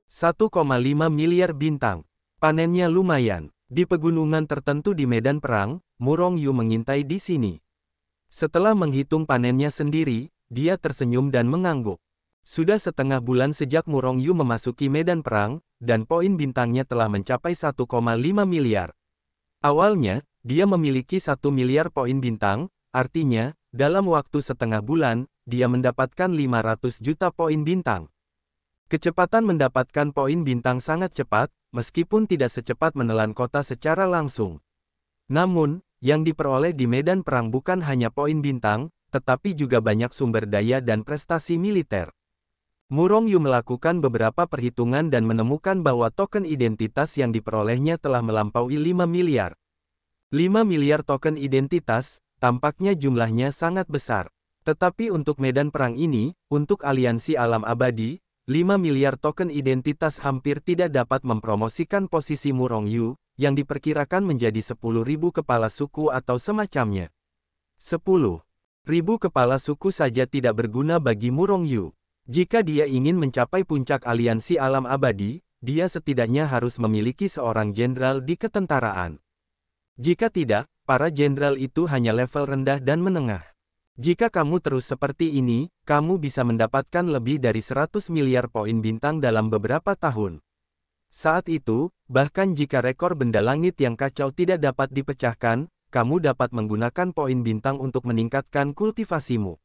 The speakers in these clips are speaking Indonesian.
1,5 miliar bintang. Panennya lumayan. Di pegunungan tertentu di medan perang, Murong Yu mengintai di sini. Setelah menghitung panennya sendiri, dia tersenyum dan mengangguk. Sudah setengah bulan sejak Murong Yu memasuki medan perang, dan poin bintangnya telah mencapai 1,5 miliar. Awalnya, dia memiliki 1 miliar poin bintang, artinya, dalam waktu setengah bulan, dia mendapatkan 500 juta poin bintang. Kecepatan mendapatkan poin bintang sangat cepat, meskipun tidak secepat menelan kota secara langsung. Namun, yang diperoleh di medan perang bukan hanya poin bintang, tetapi juga banyak sumber daya dan prestasi militer. Murong Yu melakukan beberapa perhitungan dan menemukan bahwa token identitas yang diperolehnya telah melampaui 5 miliar. 5 miliar token identitas, tampaknya jumlahnya sangat besar. Tetapi untuk medan perang ini, untuk aliansi alam abadi, 5 miliar token identitas hampir tidak dapat mempromosikan posisi Murong Yu, yang diperkirakan menjadi 10.000 kepala suku atau semacamnya. 10.000 kepala suku saja tidak berguna bagi Murong Yu. Jika dia ingin mencapai puncak aliansi alam abadi, dia setidaknya harus memiliki seorang jenderal di ketentaraan. Jika tidak, para jenderal itu hanya level rendah dan menengah. Jika kamu terus seperti ini, kamu bisa mendapatkan lebih dari 100 miliar poin bintang dalam beberapa tahun. Saat itu, bahkan jika rekor benda langit yang kacau tidak dapat dipecahkan, kamu dapat menggunakan poin bintang untuk meningkatkan kultivasimu.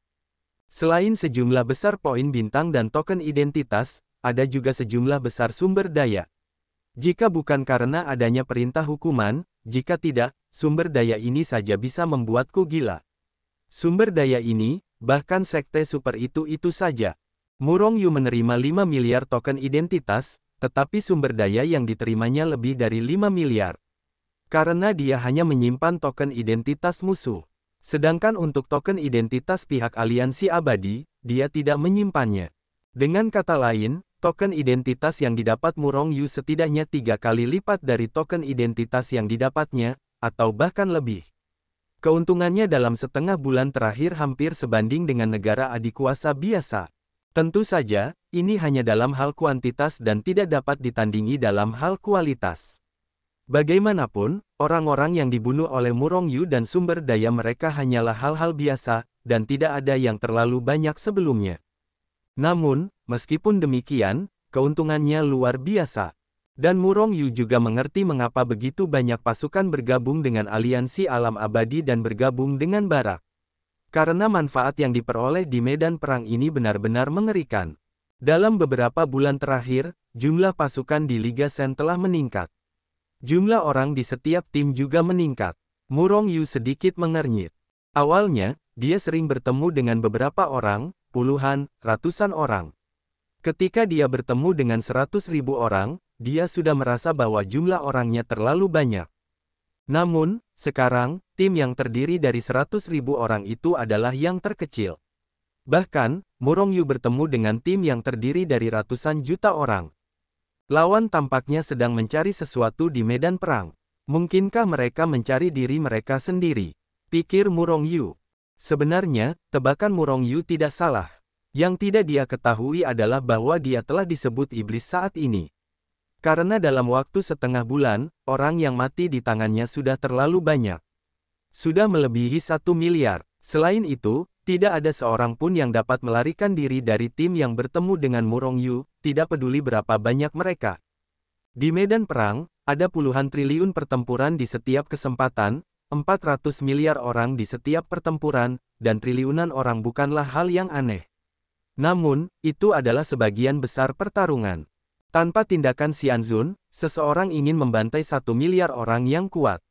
Selain sejumlah besar poin bintang dan token identitas, ada juga sejumlah besar sumber daya. Jika bukan karena adanya perintah hukuman, jika tidak, sumber daya ini saja bisa membuatku gila. Sumber daya ini, bahkan sekte super itu saja. Murong Yu menerima 5 miliar token identitas, tetapi sumber daya yang diterimanya lebih dari 5 miliar. Karena dia hanya menyimpan token identitas musuh. Sedangkan untuk token identitas pihak aliansi abadi, dia tidak menyimpannya. Dengan kata lain, token identitas yang didapat Murong Yu setidaknya 3 kali lipat dari token identitas yang didapatnya, atau bahkan lebih. Keuntungannya dalam setengah bulan terakhir hampir sebanding dengan negara adikuasa biasa. Tentu saja, ini hanya dalam hal kuantitas dan tidak dapat ditandingi dalam hal kualitas. Bagaimanapun, orang-orang yang dibunuh oleh Murong Yu dan sumber daya mereka hanyalah hal-hal biasa, dan tidak ada yang terlalu banyak sebelumnya. Namun, meskipun demikian, keuntungannya luar biasa. Dan Murong Yu juga mengerti mengapa begitu banyak pasukan bergabung dengan aliansi alam abadi dan bergabung dengan Barak. Karena manfaat yang diperoleh di medan perang ini benar-benar mengerikan. Dalam beberapa bulan terakhir, jumlah pasukan di Liga Sen telah meningkat. Jumlah orang di setiap tim juga meningkat. Murong Yu sedikit mengernyit. Awalnya, dia sering bertemu dengan beberapa orang, puluhan, ratusan orang. Ketika dia bertemu dengan 100.000 orang, dia sudah merasa bahwa jumlah orangnya terlalu banyak. Namun, sekarang, tim yang terdiri dari 100.000 orang itu adalah yang terkecil. Bahkan, Murong Yu bertemu dengan tim yang terdiri dari ratusan juta orang. Lawan tampaknya sedang mencari sesuatu di medan perang. Mungkinkah mereka mencari diri mereka sendiri? Pikir Murong Yu. Sebenarnya, tebakan Murong Yu tidak salah. Yang tidak dia ketahui adalah bahwa dia telah disebut iblis saat ini. Karena dalam waktu setengah bulan, orang yang mati di tangannya sudah terlalu banyak. Sudah melebihi 1 miliar. Selain itu, tidak ada seorang pun yang dapat melarikan diri dari tim yang bertemu dengan Murong Yu, tidak peduli berapa banyak mereka. Di medan perang, ada puluhan triliun pertempuran di setiap kesempatan, 400 miliar orang di setiap pertempuran, dan triliunan orang bukanlah hal yang aneh. Namun, itu adalah sebagian besar pertarungan. Tanpa tindakan Xianzun, seseorang ingin membantai 1 miliar orang yang kuat.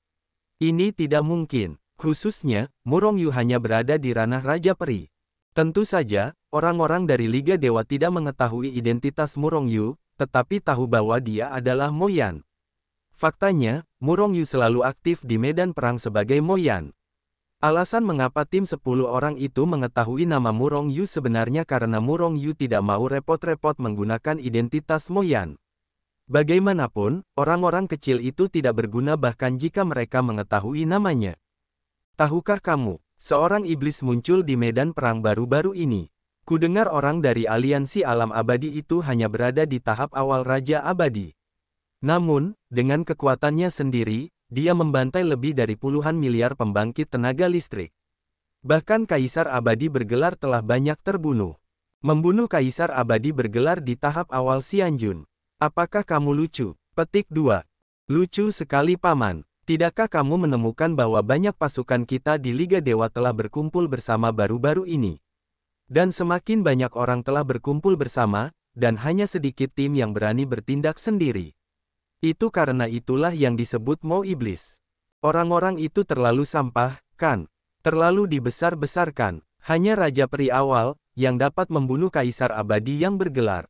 Ini tidak mungkin. Khususnya, Murong Yu hanya berada di ranah Raja Peri. Tentu saja, orang-orang dari Liga Dewa tidak mengetahui identitas Murong Yu, tetapi tahu bahwa dia adalah Mo Yan. Faktanya, Murong Yu selalu aktif di medan perang sebagai Mo Yan. Alasan mengapa tim 10 orang itu mengetahui nama Murong Yu sebenarnya karena Murong Yu tidak mau repot-repot menggunakan identitas Mo Yan. Bagaimanapun, orang-orang kecil itu tidak berguna bahkan jika mereka mengetahui namanya. Tahukah kamu, seorang iblis muncul di medan perang baru-baru ini. Kudengar orang dari aliansi alam abadi itu hanya berada di tahap awal Raja Abadi. Namun, dengan kekuatannya sendiri, dia membantai lebih dari puluhan miliar pembangkit tenaga listrik. Bahkan Kaisar Abadi bergelar telah banyak terbunuh. Membunuh Kaisar Abadi bergelar di tahap awal Xianjun. Apakah kamu lucu? Petik 2. Lucu sekali Paman. Tidakkah kamu menemukan bahwa banyak pasukan kita di Liga Dewa telah berkumpul bersama baru-baru ini? Dan semakin banyak orang telah berkumpul bersama, dan hanya sedikit tim yang berani bertindak sendiri. Itu karena itulah yang disebut mau iblis. Orang-orang itu terlalu sampah, kan? Terlalu dibesar-besarkan. Hanya Raja Peri awal, yang dapat membunuh Kaisar Abadi yang bergelar.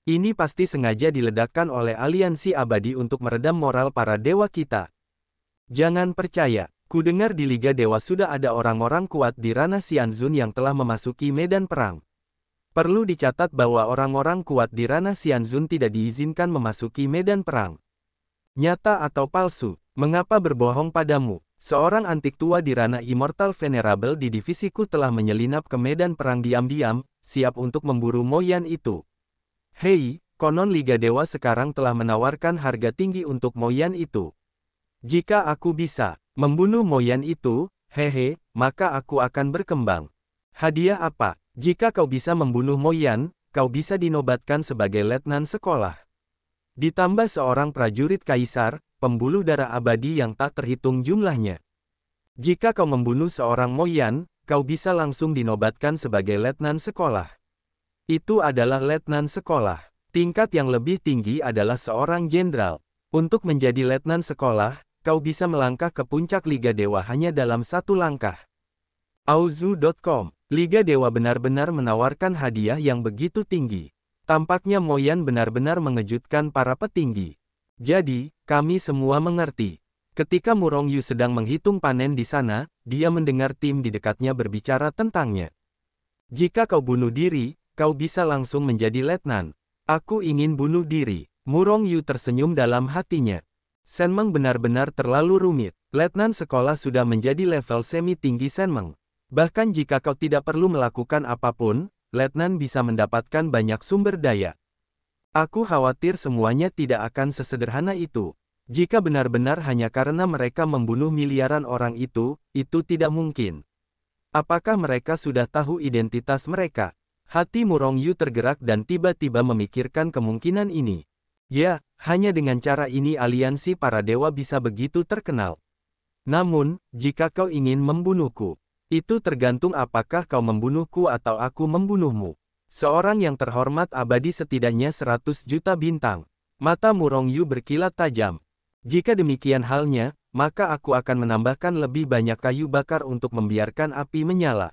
Ini pasti sengaja diledakkan oleh aliansi abadi untuk meredam moral para dewa kita. Jangan percaya, kudengar di Liga Dewa sudah ada orang-orang kuat di ranah Xianzun yang telah memasuki medan perang. Perlu dicatat bahwa orang-orang kuat di ranah Xianzun tidak diizinkan memasuki medan perang. Nyata atau palsu, mengapa berbohong padamu? Seorang antik tua di ranah Immortal Venerable di divisiku telah menyelinap ke medan perang diam-diam, siap untuk memburu Moyan itu. Hei, konon Liga Dewa sekarang telah menawarkan harga tinggi untuk Moyan itu. Jika aku bisa membunuh Moyan itu, hehe, maka aku akan berkembang. Hadiah apa? Jika kau bisa membunuh Moyan, kau bisa dinobatkan sebagai letnan sekolah. Ditambah seorang prajurit kaisar, pembuluh darah abadi yang tak terhitung jumlahnya. Jika kau membunuh seorang Moyan, kau bisa langsung dinobatkan sebagai letnan sekolah. Itu adalah letnan sekolah. Tingkat yang lebih tinggi adalah seorang jenderal. Untuk menjadi letnan sekolah, kau bisa melangkah ke puncak Liga Dewa hanya dalam satu langkah. Auzu.com. Liga Dewa benar-benar menawarkan hadiah yang begitu tinggi. Tampaknya Moyan benar-benar mengejutkan para petinggi. Jadi, kami semua mengerti. Ketika Murongyu sedang menghitung panen di sana, dia mendengar tim di dekatnya berbicara tentangnya. Jika kau bunuh diri, kau bisa langsung menjadi letnan. Aku ingin bunuh diri. Murongyu tersenyum dalam hatinya. Senmeng benar-benar terlalu rumit. Letnan sekolah sudah menjadi level semi tinggi Senmeng. Bahkan jika kau tidak perlu melakukan apapun, letnan bisa mendapatkan banyak sumber daya. Aku khawatir semuanya tidak akan sesederhana itu. Jika benar-benar hanya karena mereka membunuh miliaran orang itu tidak mungkin. Apakah mereka sudah tahu identitas mereka? Hati Murongyu tergerak dan tiba-tiba memikirkan kemungkinan ini. Ya, hanya dengan cara ini aliansi para dewa bisa begitu terkenal. Namun, jika kau ingin membunuhku, itu tergantung apakah kau membunuhku atau aku membunuhmu. Seorang yang terhormat abadi setidaknya 100 juta bintang. Mata Murongyu berkilat tajam. Jika demikian halnya, maka aku akan menambahkan lebih banyak kayu bakar untuk membiarkan api menyala.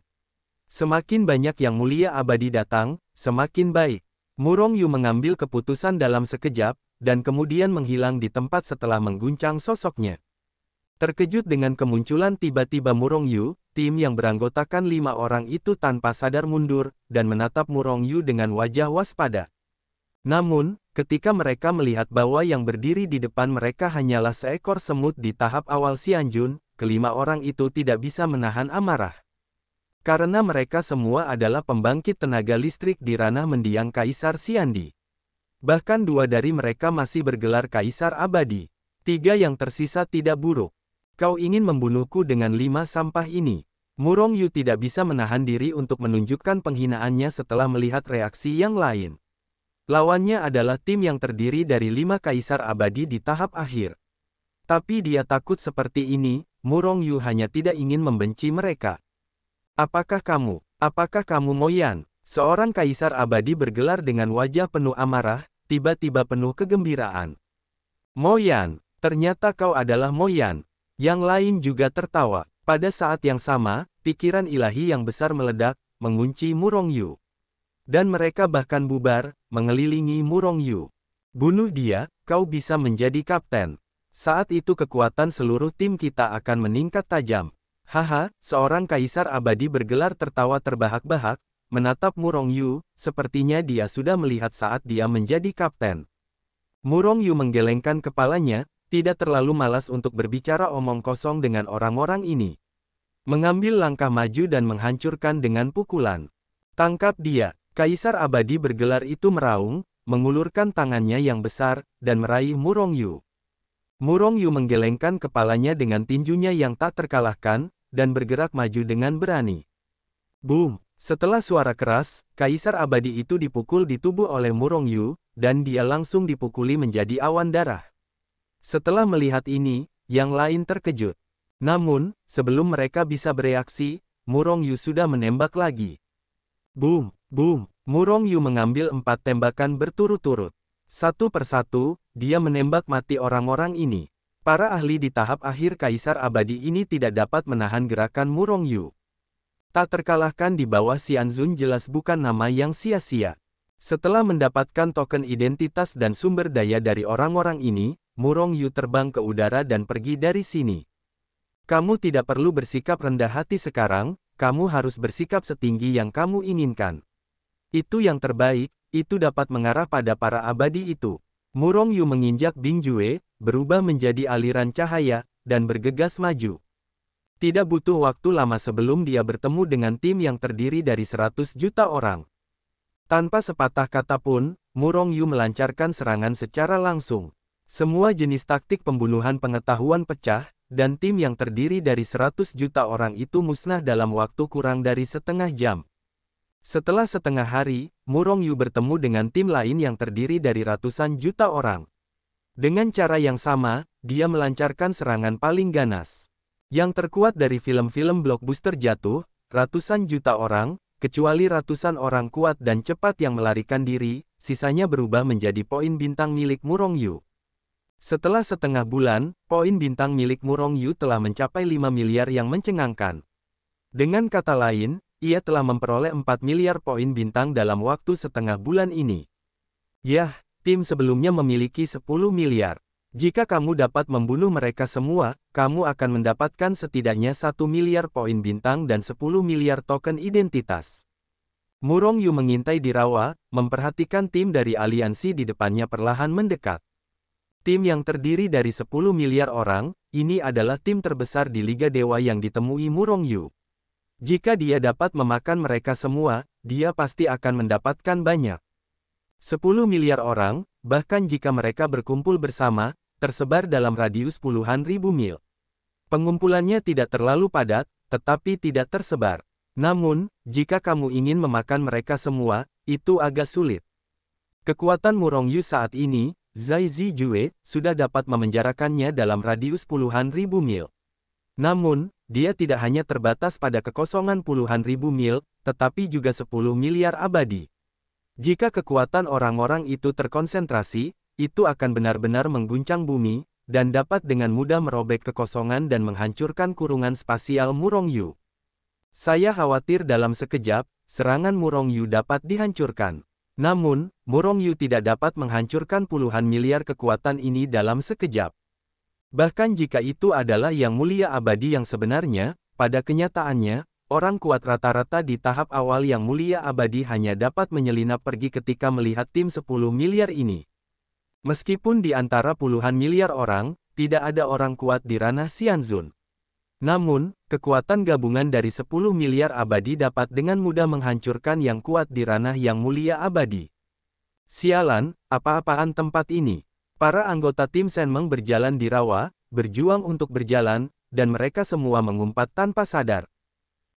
Semakin banyak yang mulia abadi datang, semakin baik. Murongyu mengambil keputusan dalam sekejap, dan kemudian menghilang di tempat setelah mengguncang sosoknya. Terkejut dengan kemunculan tiba-tiba Murongyu, tim yang beranggotakan 5 orang itu tanpa sadar mundur, dan menatap Murongyu dengan wajah waspada. Namun, ketika mereka melihat bahwa yang berdiri di depan mereka hanyalah seekor semut di tahap awal Xianjun, kelima orang itu tidak bisa menahan amarah. Karena mereka semua adalah pembangkit tenaga listrik di ranah mendiang Kaisar Xiandi. Bahkan 2 dari mereka masih bergelar Kaisar Abadi. 3 yang tersisa tidak buruk. Kau ingin membunuhku dengan 5 sampah ini. Murongyu tidak bisa menahan diri untuk menunjukkan penghinaannya setelah melihat reaksi yang lain. Lawannya adalah tim yang terdiri dari 5 Kaisar Abadi di tahap akhir. Tapi dia takut seperti ini, Murongyu hanya tidak ingin membenci mereka. Apakah kamu Moyan? Seorang Kaisar Abadi bergelar dengan wajah penuh amarah, tiba-tiba penuh kegembiraan. Moyan, ternyata kau adalah Moyan. Yang lain juga tertawa. Pada saat yang sama, pikiran ilahi yang besar meledak, mengunci Murongyu. Dan mereka bahkan bubar, mengelilingi Murongyu. Bunuh dia, kau bisa menjadi kapten. Saat itu kekuatan seluruh tim kita akan meningkat tajam. Haha, seorang Kaisar Abadi bergelar tertawa terbahak-bahak, menatap Murongyu, sepertinya dia sudah melihat saat dia menjadi kapten. Murongyu menggelengkan kepalanya, tidak terlalu malas untuk berbicara omong kosong dengan orang-orang ini. Mengambil langkah maju dan menghancurkan dengan pukulan. Tangkap dia! Kaisar abadi bergelar itu meraung, mengulurkan tangannya yang besar, dan meraih Murong Yu. Murong Yu menggelengkan kepalanya dengan tinjunya yang tak terkalahkan, dan bergerak maju dengan berani. Boom! Setelah suara keras, Kaisar abadi itu dipukul di tubuh oleh Murong Yu, dan dia langsung dipukuli menjadi awan darah. Setelah melihat ini, yang lain terkejut. Namun, sebelum mereka bisa bereaksi, Murong Yu sudah menembak lagi. Boom! Boom! Murong Yu mengambil 4 tembakan berturut-turut. Satu persatu, dia menembak mati orang-orang ini. Para ahli di tahap akhir Kaisar abadi ini tidak dapat menahan gerakan Murong Yu. Tak terkalahkan di bawah Xianzun jelas bukan nama yang sia-sia. Setelah mendapatkan token identitas dan sumber daya dari orang-orang ini, Murong Yu terbang ke udara dan pergi dari sini. Kamu tidak perlu bersikap rendah hati sekarang, kamu harus bersikap setinggi yang kamu inginkan. Itu yang terbaik, itu dapat mengarah pada para abadi itu. Murong Yu menginjak Bing Jue, berubah menjadi aliran cahaya, dan bergegas maju. Tidak butuh waktu lama sebelum dia bertemu dengan tim yang terdiri dari 100 juta orang. Tanpa sepatah kata pun, Murong Yu melancarkan serangan secara langsung. Semua jenis taktik pembunuhan pengetahuan pecah, dan tim yang terdiri dari 100 juta orang itu musnah dalam waktu kurang dari setengah jam. Setelah setengah hari, Murong Yu bertemu dengan tim lain yang terdiri dari ratusan juta orang. Dengan cara yang sama, dia melancarkan serangan paling ganas. Yang terkuat dari film-film blockbuster jatuh, ratusan juta orang, kecuali ratusan orang kuat dan cepat yang melarikan diri, sisanya berubah menjadi poin bintang milik Murong Yu. Setelah setengah bulan, poin bintang milik Murong Yu telah mencapai 5 miliar yang mencengangkan. Dengan kata lain, ia telah memperoleh 4 miliar poin bintang dalam waktu setengah bulan ini. Yah, tim sebelumnya memiliki 10 miliar. Jika kamu dapat membunuh mereka semua, kamu akan mendapatkan setidaknya 1 miliar poin bintang dan 10 miliar token identitas. Murong Yu mengintai di rawa, memperhatikan tim dari aliansi di depannya perlahan mendekat. Tim yang terdiri dari 10 miliar orang, ini adalah tim terbesar di Liga Dewa yang ditemui Murong Yu. Jika dia dapat memakan mereka semua, dia pasti akan mendapatkan banyak. 10 miliar orang, bahkan jika mereka berkumpul bersama, tersebar dalam radius puluhan ribu mil. Pengumpulannya tidak terlalu padat, tetapi tidak tersebar. Namun, jika kamu ingin memakan mereka semua, itu agak sulit. Kekuatan Murong Yu saat ini, Zai Zijue, sudah dapat memenjarakannya dalam radius puluhan ribu mil. Namun, dia tidak hanya terbatas pada kekosongan puluhan ribu mil, tetapi juga 10 miliar abadi. Jika kekuatan orang-orang itu terkonsentrasi, itu akan benar-benar mengguncang bumi, dan dapat dengan mudah merobek kekosongan dan menghancurkan kurungan spasial Murong Yu. Saya khawatir dalam sekejap, serangan Murong Yu dapat dihancurkan. Namun, Murong Yu tidak dapat menghancurkan puluhan miliar kekuatan ini dalam sekejap. Bahkan jika itu adalah yang mulia abadi yang sebenarnya, pada kenyataannya, orang kuat rata-rata di tahap awal yang mulia abadi hanya dapat menyelinap pergi ketika melihat tim 10 miliar ini. Meskipun di antara puluhan miliar orang, tidak ada orang kuat di ranah Xianzun. Namun, kekuatan gabungan dari 10 miliar abadi dapat dengan mudah menghancurkan yang kuat di ranah yang mulia abadi. Sialan, apa-apaan tempat ini? Para anggota tim Shenmeng berjalan di rawa, berjuang untuk berjalan, dan mereka semua mengumpat tanpa sadar.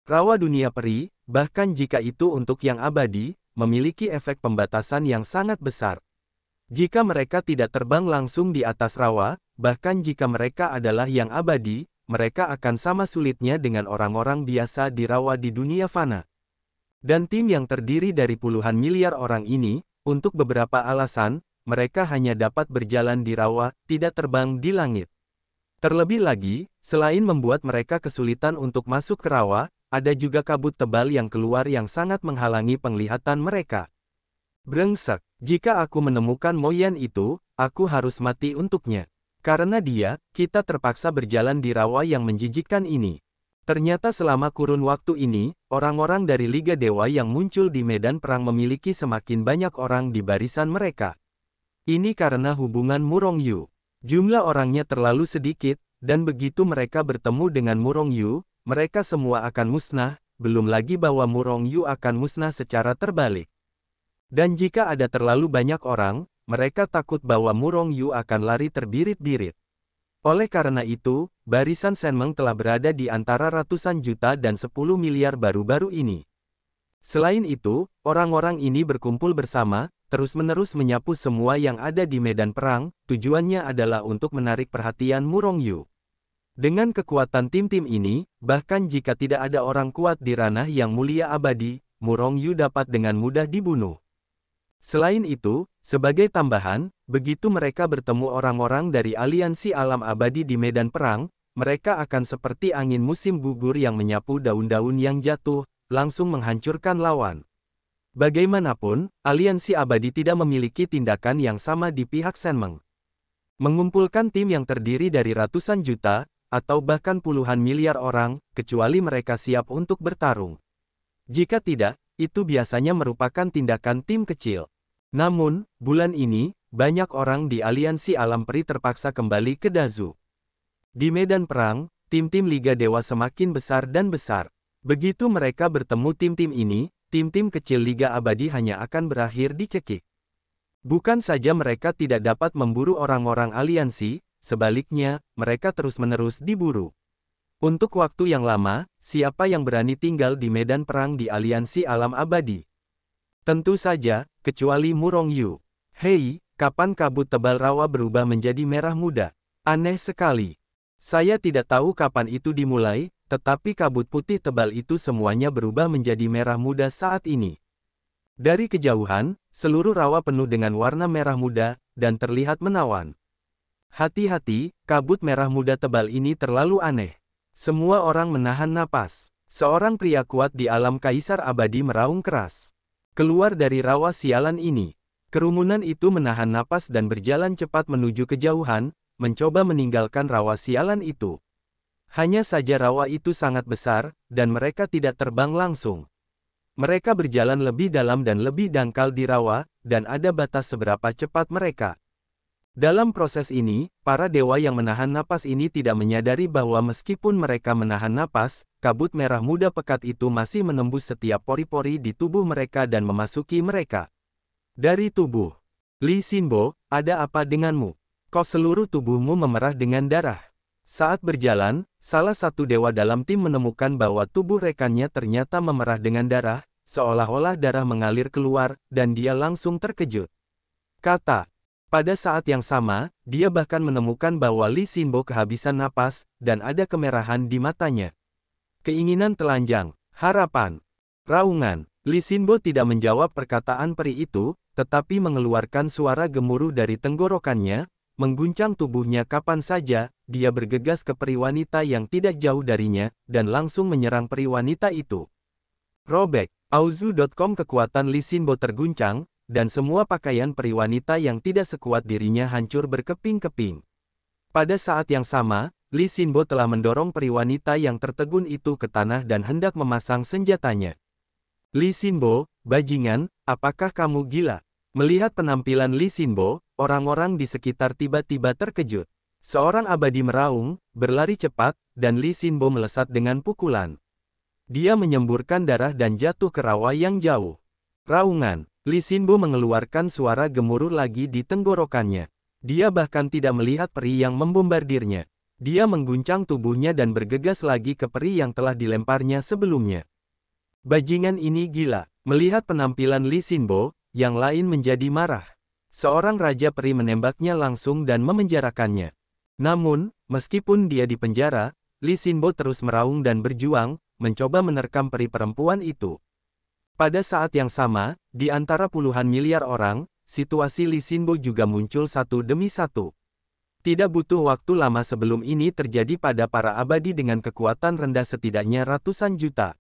Rawa dunia peri, bahkan jika itu untuk yang abadi, memiliki efek pembatasan yang sangat besar. Jika mereka tidak terbang langsung di atas rawa, bahkan jika mereka adalah yang abadi, mereka akan sama sulitnya dengan orang-orang biasa di rawa di dunia fana. Dan tim yang terdiri dari puluhan miliar orang ini, untuk beberapa alasan, mereka hanya dapat berjalan di rawa, tidak terbang di langit. Terlebih lagi, selain membuat mereka kesulitan untuk masuk ke rawa, ada juga kabut tebal yang keluar yang sangat menghalangi penglihatan mereka. Brengsek, jika aku menemukan Moyan itu, aku harus mati untuknya. Karena dia, kita terpaksa berjalan di rawa yang menjijikkan ini. Ternyata selama kurun waktu ini, orang-orang dari Liga Dewa yang muncul di medan perang memiliki semakin banyak orang di barisan mereka. Ini karena hubungan Murong Yu. Jumlah orangnya terlalu sedikit, dan begitu mereka bertemu dengan Murong Yu, mereka semua akan musnah, belum lagi bahwa Murong Yu akan musnah secara terbalik. Dan jika ada terlalu banyak orang, mereka takut bahwa Murong Yu akan lari terbirit-birit. Oleh karena itu, barisan Shen Meng telah berada di antara ratusan juta dan 10 miliar baru-baru ini. Selain itu, orang-orang ini berkumpul bersama, terus-menerus menyapu semua yang ada di medan perang, tujuannya adalah untuk menarik perhatian Murong Yu. Dengan kekuatan tim-tim ini, bahkan jika tidak ada orang kuat di ranah yang mulia abadi, Murong Yu dapat dengan mudah dibunuh. Selain itu, sebagai tambahan, begitu mereka bertemu orang-orang dari aliansi alam abadi di medan perang, mereka akan seperti angin musim gugur yang menyapu daun-daun yang jatuh, langsung menghancurkan lawan. Bagaimanapun, aliansi abadi tidak memiliki tindakan yang sama di pihak Shen Meng. Mengumpulkan tim yang terdiri dari ratusan juta, atau bahkan puluhan miliar orang, kecuali mereka siap untuk bertarung. Jika tidak, itu biasanya merupakan tindakan tim kecil. Namun, bulan ini, banyak orang di aliansi alam peri terpaksa kembali ke Dazu. Di medan perang, tim-tim Liga Dewa semakin besar dan besar. Begitu mereka bertemu tim-tim ini, tim-tim kecil Liga Abadi hanya akan berakhir dicekik. Bukan saja mereka tidak dapat memburu orang-orang aliansi, sebaliknya, mereka terus-menerus diburu. Untuk waktu yang lama, siapa yang berani tinggal di medan perang di aliansi alam abadi? Tentu saja, kecuali Murong Yu. Hei, kapan kabut tebal rawa berubah menjadi merah muda? Aneh sekali. Saya tidak tahu kapan itu dimulai, tetapi kabut putih tebal itu semuanya berubah menjadi merah muda saat ini. Dari kejauhan, seluruh rawa penuh dengan warna merah muda, dan terlihat menawan. Hati-hati, kabut merah muda tebal ini terlalu aneh. Semua orang menahan napas. Seorang pria kuat di alam kaisar abadi meraung keras. Keluar dari rawa sialan ini. Kerumunan itu menahan napas dan berjalan cepat menuju kejauhan, mencoba meninggalkan rawa sialan itu. Hanya saja rawa itu sangat besar, dan mereka tidak terbang langsung. Mereka berjalan lebih dalam dan lebih dangkal di rawa, dan ada batas seberapa cepat mereka. Dalam proses ini, para dewa yang menahan napas ini tidak menyadari bahwa meskipun mereka menahan napas, kabut merah muda pekat itu masih menembus setiap pori-pori di tubuh mereka dan memasuki mereka. Dari tubuh Li Xinbo, ada apa denganmu? Kok seluruh tubuhmu memerah dengan darah? Saat berjalan, salah satu dewa dalam tim menemukan bahwa tubuh rekannya ternyata memerah dengan darah, seolah-olah darah mengalir keluar, dan dia langsung terkejut. Kata. Pada saat yang sama, dia bahkan menemukan bahwa Li Xinbo kehabisan napas, dan ada kemerahan di matanya. Keinginan telanjang, harapan, raungan. Li Xinbo tidak menjawab perkataan peri itu, tetapi mengeluarkan suara gemuruh dari tenggorokannya, mengguncang tubuhnya kapan saja, dia bergegas ke peri wanita yang tidak jauh darinya, dan langsung menyerang peri wanita itu. Robek, Auzu.com. Kekuatan Li Xinbo terguncang, dan semua pakaian peri wanita yang tidak sekuat dirinya hancur berkeping-keping. Pada saat yang sama, Li Xinbo telah mendorong peri wanita yang tertegun itu ke tanah dan hendak memasang senjatanya. Li Xinbo, bajingan, apakah kamu gila? Melihat penampilan Li Xinbo, orang-orang di sekitar tiba-tiba terkejut. Seorang abadi meraung, berlari cepat, dan Li Xinbo melesat dengan pukulan. Dia menyemburkan darah dan jatuh ke rawa yang jauh. Raungan. Li Xinbo mengeluarkan suara gemuruh lagi di tenggorokannya. Dia bahkan tidak melihat peri yang membombardirnya. Dia mengguncang tubuhnya dan bergegas lagi ke peri yang telah dilemparnya sebelumnya. Bajingan ini gila. Melihat penampilan Li Xinbo, yang lain menjadi marah. Seorang raja peri menembaknya langsung dan memenjarakannya. Namun, meskipun dia di penjara, Li Xinbo terus meraung dan berjuang, mencoba menerkam peri perempuan itu. Pada saat yang sama, di antara puluhan miliar orang, situasi Li Xinbo juga muncul satu demi satu. Tidak butuh waktu lama sebelum ini terjadi pada para abadi dengan kekuatan rendah setidaknya ratusan juta.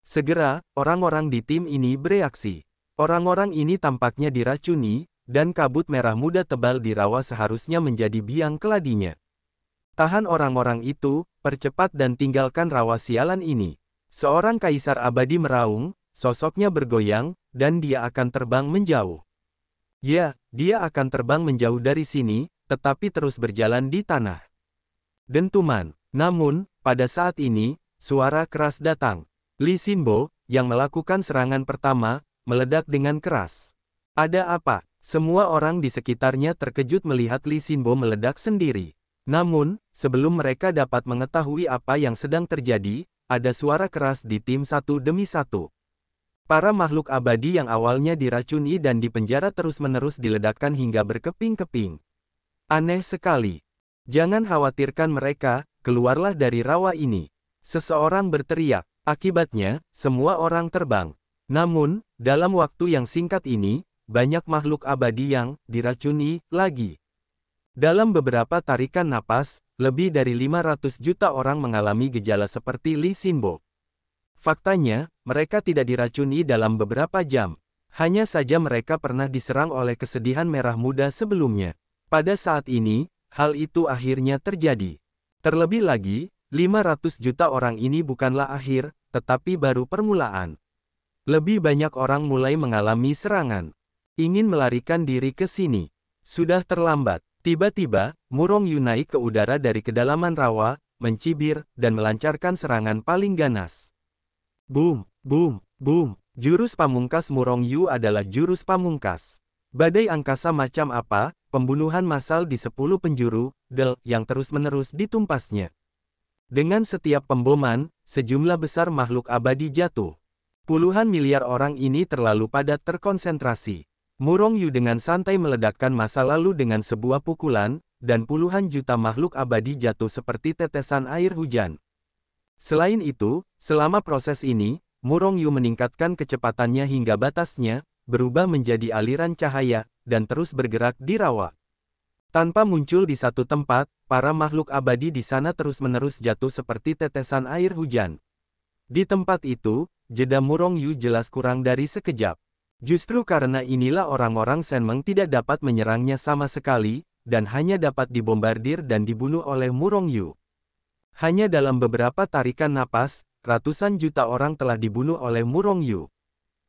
Segera, orang-orang di tim ini bereaksi. Orang-orang ini tampaknya diracuni, dan kabut merah muda tebal di rawa seharusnya menjadi biang keladinya. Tahan orang-orang itu, percepat dan tinggalkan rawa sialan ini. Seorang kaisar abadi meraung, sosoknya bergoyang, dan dia akan terbang menjauh. Ya, dia akan terbang menjauh dari sini, tetapi terus berjalan di tanah. Dentuman. Namun, pada saat ini, suara keras datang. Lee Sinbo, yang melakukan serangan pertama, meledak dengan keras. Ada apa? Semua orang di sekitarnya terkejut melihat Lee Sinbo meledak sendiri. Namun, sebelum mereka dapat mengetahui apa yang sedang terjadi, ada suara keras di tim satu demi satu. Para makhluk abadi yang awalnya diracuni dan dipenjara terus-menerus diledakkan hingga berkeping-keping. Aneh sekali. Jangan khawatirkan mereka, keluarlah dari rawa ini. Seseorang berteriak. Akibatnya, semua orang terbang. Namun, dalam waktu yang singkat ini, banyak makhluk abadi yang diracuni lagi. Dalam beberapa tarikan napas, lebih dari 500 juta orang mengalami gejala seperti Lee Sinbo. Faktanya, mereka tidak diracuni dalam beberapa jam. Hanya saja mereka pernah diserang oleh kesedihan merah muda sebelumnya. Pada saat ini, hal itu akhirnya terjadi. Terlebih lagi, 500 juta orang ini bukanlah akhir, tetapi baru permulaan. Lebih banyak orang mulai mengalami serangan. Ingin melarikan diri ke sini. Sudah terlambat. Tiba-tiba, Murong Yu naik ke udara dari kedalaman rawa, mencibir, dan melancarkan serangan paling ganas. Boom, boom, boom. Jurus pamungkas Murong Yu adalah jurus pamungkas. Badai angkasa macam apa, pembunuhan massal di 10 penjuru, yang terus-menerus ditumpasnya. Dengan setiap pemboman, sejumlah besar makhluk abadi jatuh. Puluhan miliar orang ini terlalu padat terkonsentrasi. Murong Yu dengan santai meledakkan masa lalu dengan sebuah pukulan, dan puluhan juta makhluk abadi jatuh seperti tetesan air hujan. Selain itu, selama proses ini, Murong Yu meningkatkan kecepatannya hingga batasnya, berubah menjadi aliran cahaya, dan terus bergerak di rawa. Tanpa muncul di satu tempat, para makhluk abadi di sana terus-menerus jatuh seperti tetesan air hujan. Di tempat itu, jeda Murong Yu jelas kurang dari sekejap. Justru karena inilah orang-orang Senmeng tidak dapat menyerangnya sama sekali, dan hanya dapat dibombardir dan dibunuh oleh Murong Yu. Hanya dalam beberapa tarikan napas, ratusan juta orang telah dibunuh oleh Murong Yu.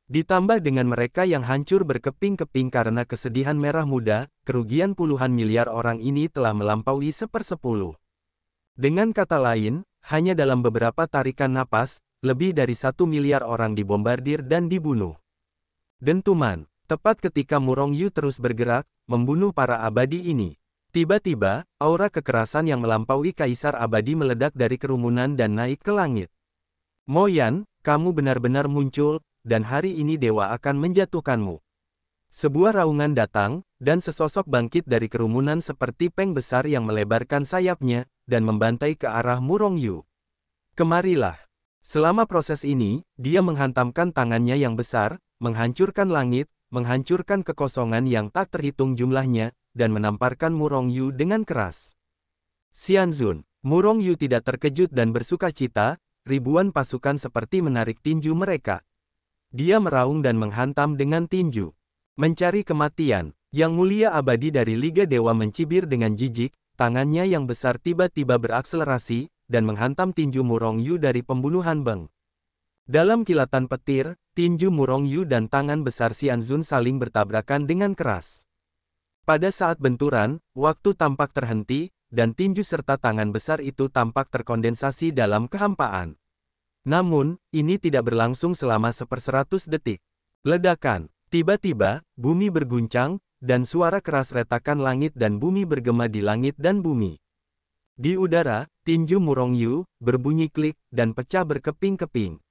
Ditambah dengan mereka yang hancur berkeping-keping karena kesedihan merah muda, kerugian puluhan miliar orang ini telah melampaui 1/10. Dengan kata lain, hanya dalam beberapa tarikan napas, lebih dari 1 miliar orang dibombardir dan dibunuh. Dentuman, tepat ketika Murong Yu terus bergerak, membunuh para abadi ini. Tiba-tiba, aura kekerasan yang melampaui kaisar abadi meledak dari kerumunan dan naik ke langit. Mo Yan, kamu benar-benar muncul, dan hari ini dewa akan menjatuhkanmu. Sebuah raungan datang, dan sesosok bangkit dari kerumunan seperti peng besar yang melebarkan sayapnya, dan membantai ke arah Murong Yu. Kemarilah. Selama proses ini, dia menghantamkan tangannya yang besar, menghancurkan langit, menghancurkan kekosongan yang tak terhitung jumlahnya, dan menamparkan Murong Yu dengan keras. Xianzun, Murong Yu tidak terkejut dan bersukacita, ribuan pasukan seperti menarik tinju mereka. Dia meraung dan menghantam dengan tinju. Mencari kematian, yang mulia abadi dari Liga Dewa mencibir dengan jijik, tangannya yang besar tiba-tiba berakselerasi, dan menghantam tinju Murong Yu dari pembunuhan Beng. Dalam kilatan petir, tinju Murong Yu dan tangan besar Xianzun saling bertabrakan dengan keras. Pada saat benturan, waktu tampak terhenti, dan tinju serta tangan besar itu tampak terkondensasi dalam kehampaan. Namun, ini tidak berlangsung selama 1/100 detik. Ledakan. Tiba-tiba, bumi berguncang, dan suara keras retakan langit dan bumi bergema di langit dan bumi. Di udara, tinju Murong Yu berbunyi klik dan pecah berkeping-keping.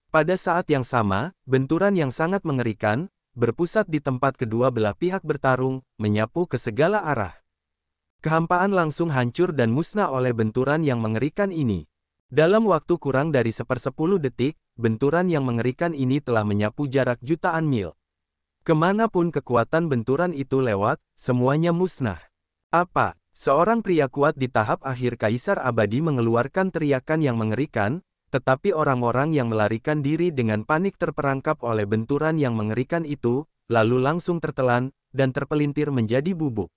Pada saat yang sama, benturan yang sangat mengerikan berpusat di tempat kedua belah pihak bertarung, menyapu ke segala arah. Kehampaan langsung hancur dan musnah oleh benturan yang mengerikan ini. Dalam waktu kurang dari 1/10 detik, benturan yang mengerikan ini telah menyapu jarak jutaan mil. Kemanapun kekuatan benturan itu lewat, semuanya musnah. Apa? Seorang pria kuat di tahap akhir Kaisar Abadi mengeluarkan teriakan yang mengerikan, tetapi orang-orang yang melarikan diri dengan panik terperangkap oleh benturan yang mengerikan itu, lalu langsung tertelan, dan terpelintir menjadi bubuk.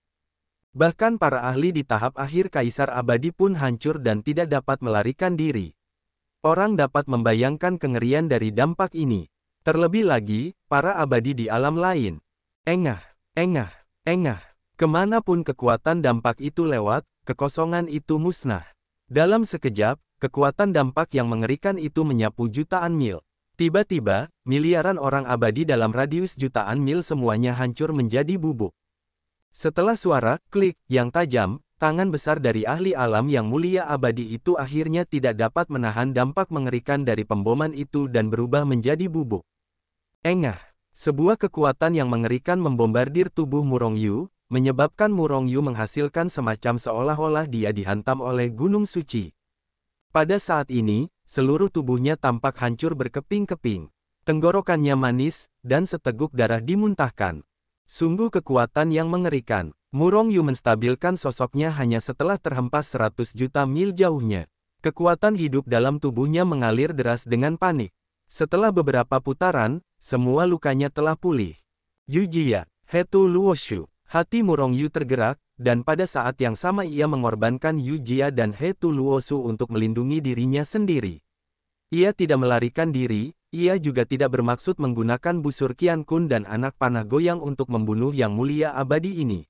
Bahkan para ahli di tahap akhir Kaisar Abadi pun hancur dan tidak dapat melarikan diri. Orang dapat membayangkan kengerian dari dampak ini. Terlebih lagi, para abadi di alam lain. Engah, engah, engah. Kemanapun kekuatan dampak itu lewat, kekosongan itu musnah. Dalam sekejap, kekuatan dampak yang mengerikan itu menyapu jutaan mil. Tiba-tiba, miliaran orang abadi dalam radius jutaan mil semuanya hancur menjadi bubuk. Setelah suara klik yang tajam, tangan besar dari ahli alam yang mulia abadi itu akhirnya tidak dapat menahan dampak mengerikan dari pemboman itu dan berubah menjadi bubuk. Engah, sebuah kekuatan yang mengerikan membombardir tubuh Murong Yu, menyebabkan Murong Yu menghasilkan semacam seolah-olah dia dihantam oleh gunung suci. Pada saat ini, seluruh tubuhnya tampak hancur berkeping-keping. Tenggorokannya manis, dan seteguk darah dimuntahkan. Sungguh kekuatan yang mengerikan. Murong Yu menstabilkan sosoknya hanya setelah terhempas 100 juta mil jauhnya. Kekuatan hidup dalam tubuhnya mengalir deras dengan panik. Setelah beberapa putaran, semua lukanya telah pulih. Yu Jia, Hetu Luoshu. Hati Murong Yu tergerak, dan pada saat yang sama ia mengorbankan Yu Jia dan Hetu Luosu untuk melindungi dirinya sendiri. Ia tidak melarikan diri, ia juga tidak bermaksud menggunakan busur Qian Kun dan anak panah goyang untuk membunuh yang mulia abadi ini.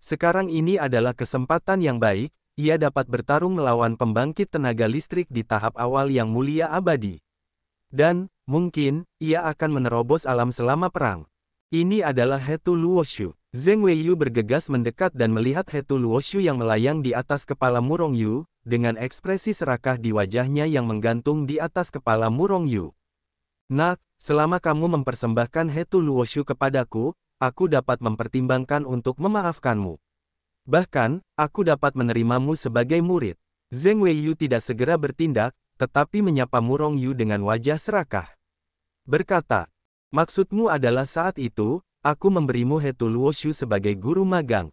Sekarang ini adalah kesempatan yang baik, ia dapat bertarung melawan pembangkit tenaga listrik di tahap awal yang mulia abadi. Dan, mungkin, ia akan menerobos alam selama perang. Ini adalah Hetu Luoshu. Zheng Weiyu bergegas mendekat dan melihat Hetu Luoshu yang melayang di atas kepala Murong Yu, dengan ekspresi serakah di wajahnya yang menggantung di atas kepala Murong Yu. Nak, selama kamu mempersembahkan Hetu Luoshu kepadaku, aku dapat mempertimbangkan untuk memaafkanmu. Bahkan, aku dapat menerimamu sebagai murid. Zheng Weiyu tidak segera bertindak, tetapi menyapa Murong Yu dengan wajah serakah. Berkata, maksudmu adalah saat itu, aku memberimu Hetu Luoshu sebagai guru magang.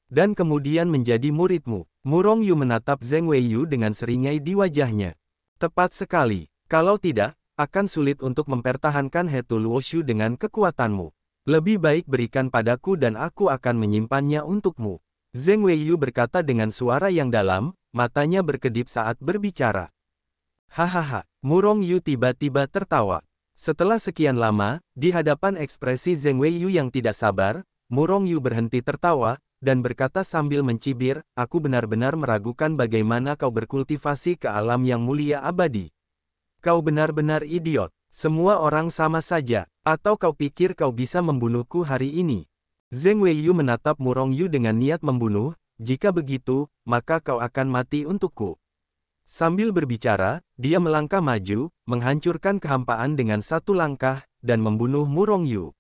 Dan kemudian menjadi muridmu. Murong Yu menatap Zheng Weiyu dengan seringai di wajahnya. Tepat sekali. Kalau tidak, akan sulit untuk mempertahankan Hetu Luoshu dengan kekuatanmu. Lebih baik berikan padaku dan aku akan menyimpannya untukmu. Zheng Weiyu berkata dengan suara yang dalam, matanya berkedip saat berbicara. Hahaha, Murong Yu tiba-tiba tertawa. Setelah sekian lama, di hadapan ekspresi Zheng Weiyu yang tidak sabar, Murong Yu berhenti tertawa, dan berkata sambil mencibir, aku benar-benar meragukan bagaimana kau berkultivasi ke alam yang mulia abadi. Kau benar-benar idiot. Semua orang sama saja. Atau kau pikir kau bisa membunuhku hari ini? Zheng Weiyu menatap Murong Yu dengan niat membunuh, jika begitu, maka kau akan mati untukku. Sambil berbicara, dia melangkah maju, menghancurkan kehampaan dengan satu langkah, dan membunuh Murong Yu.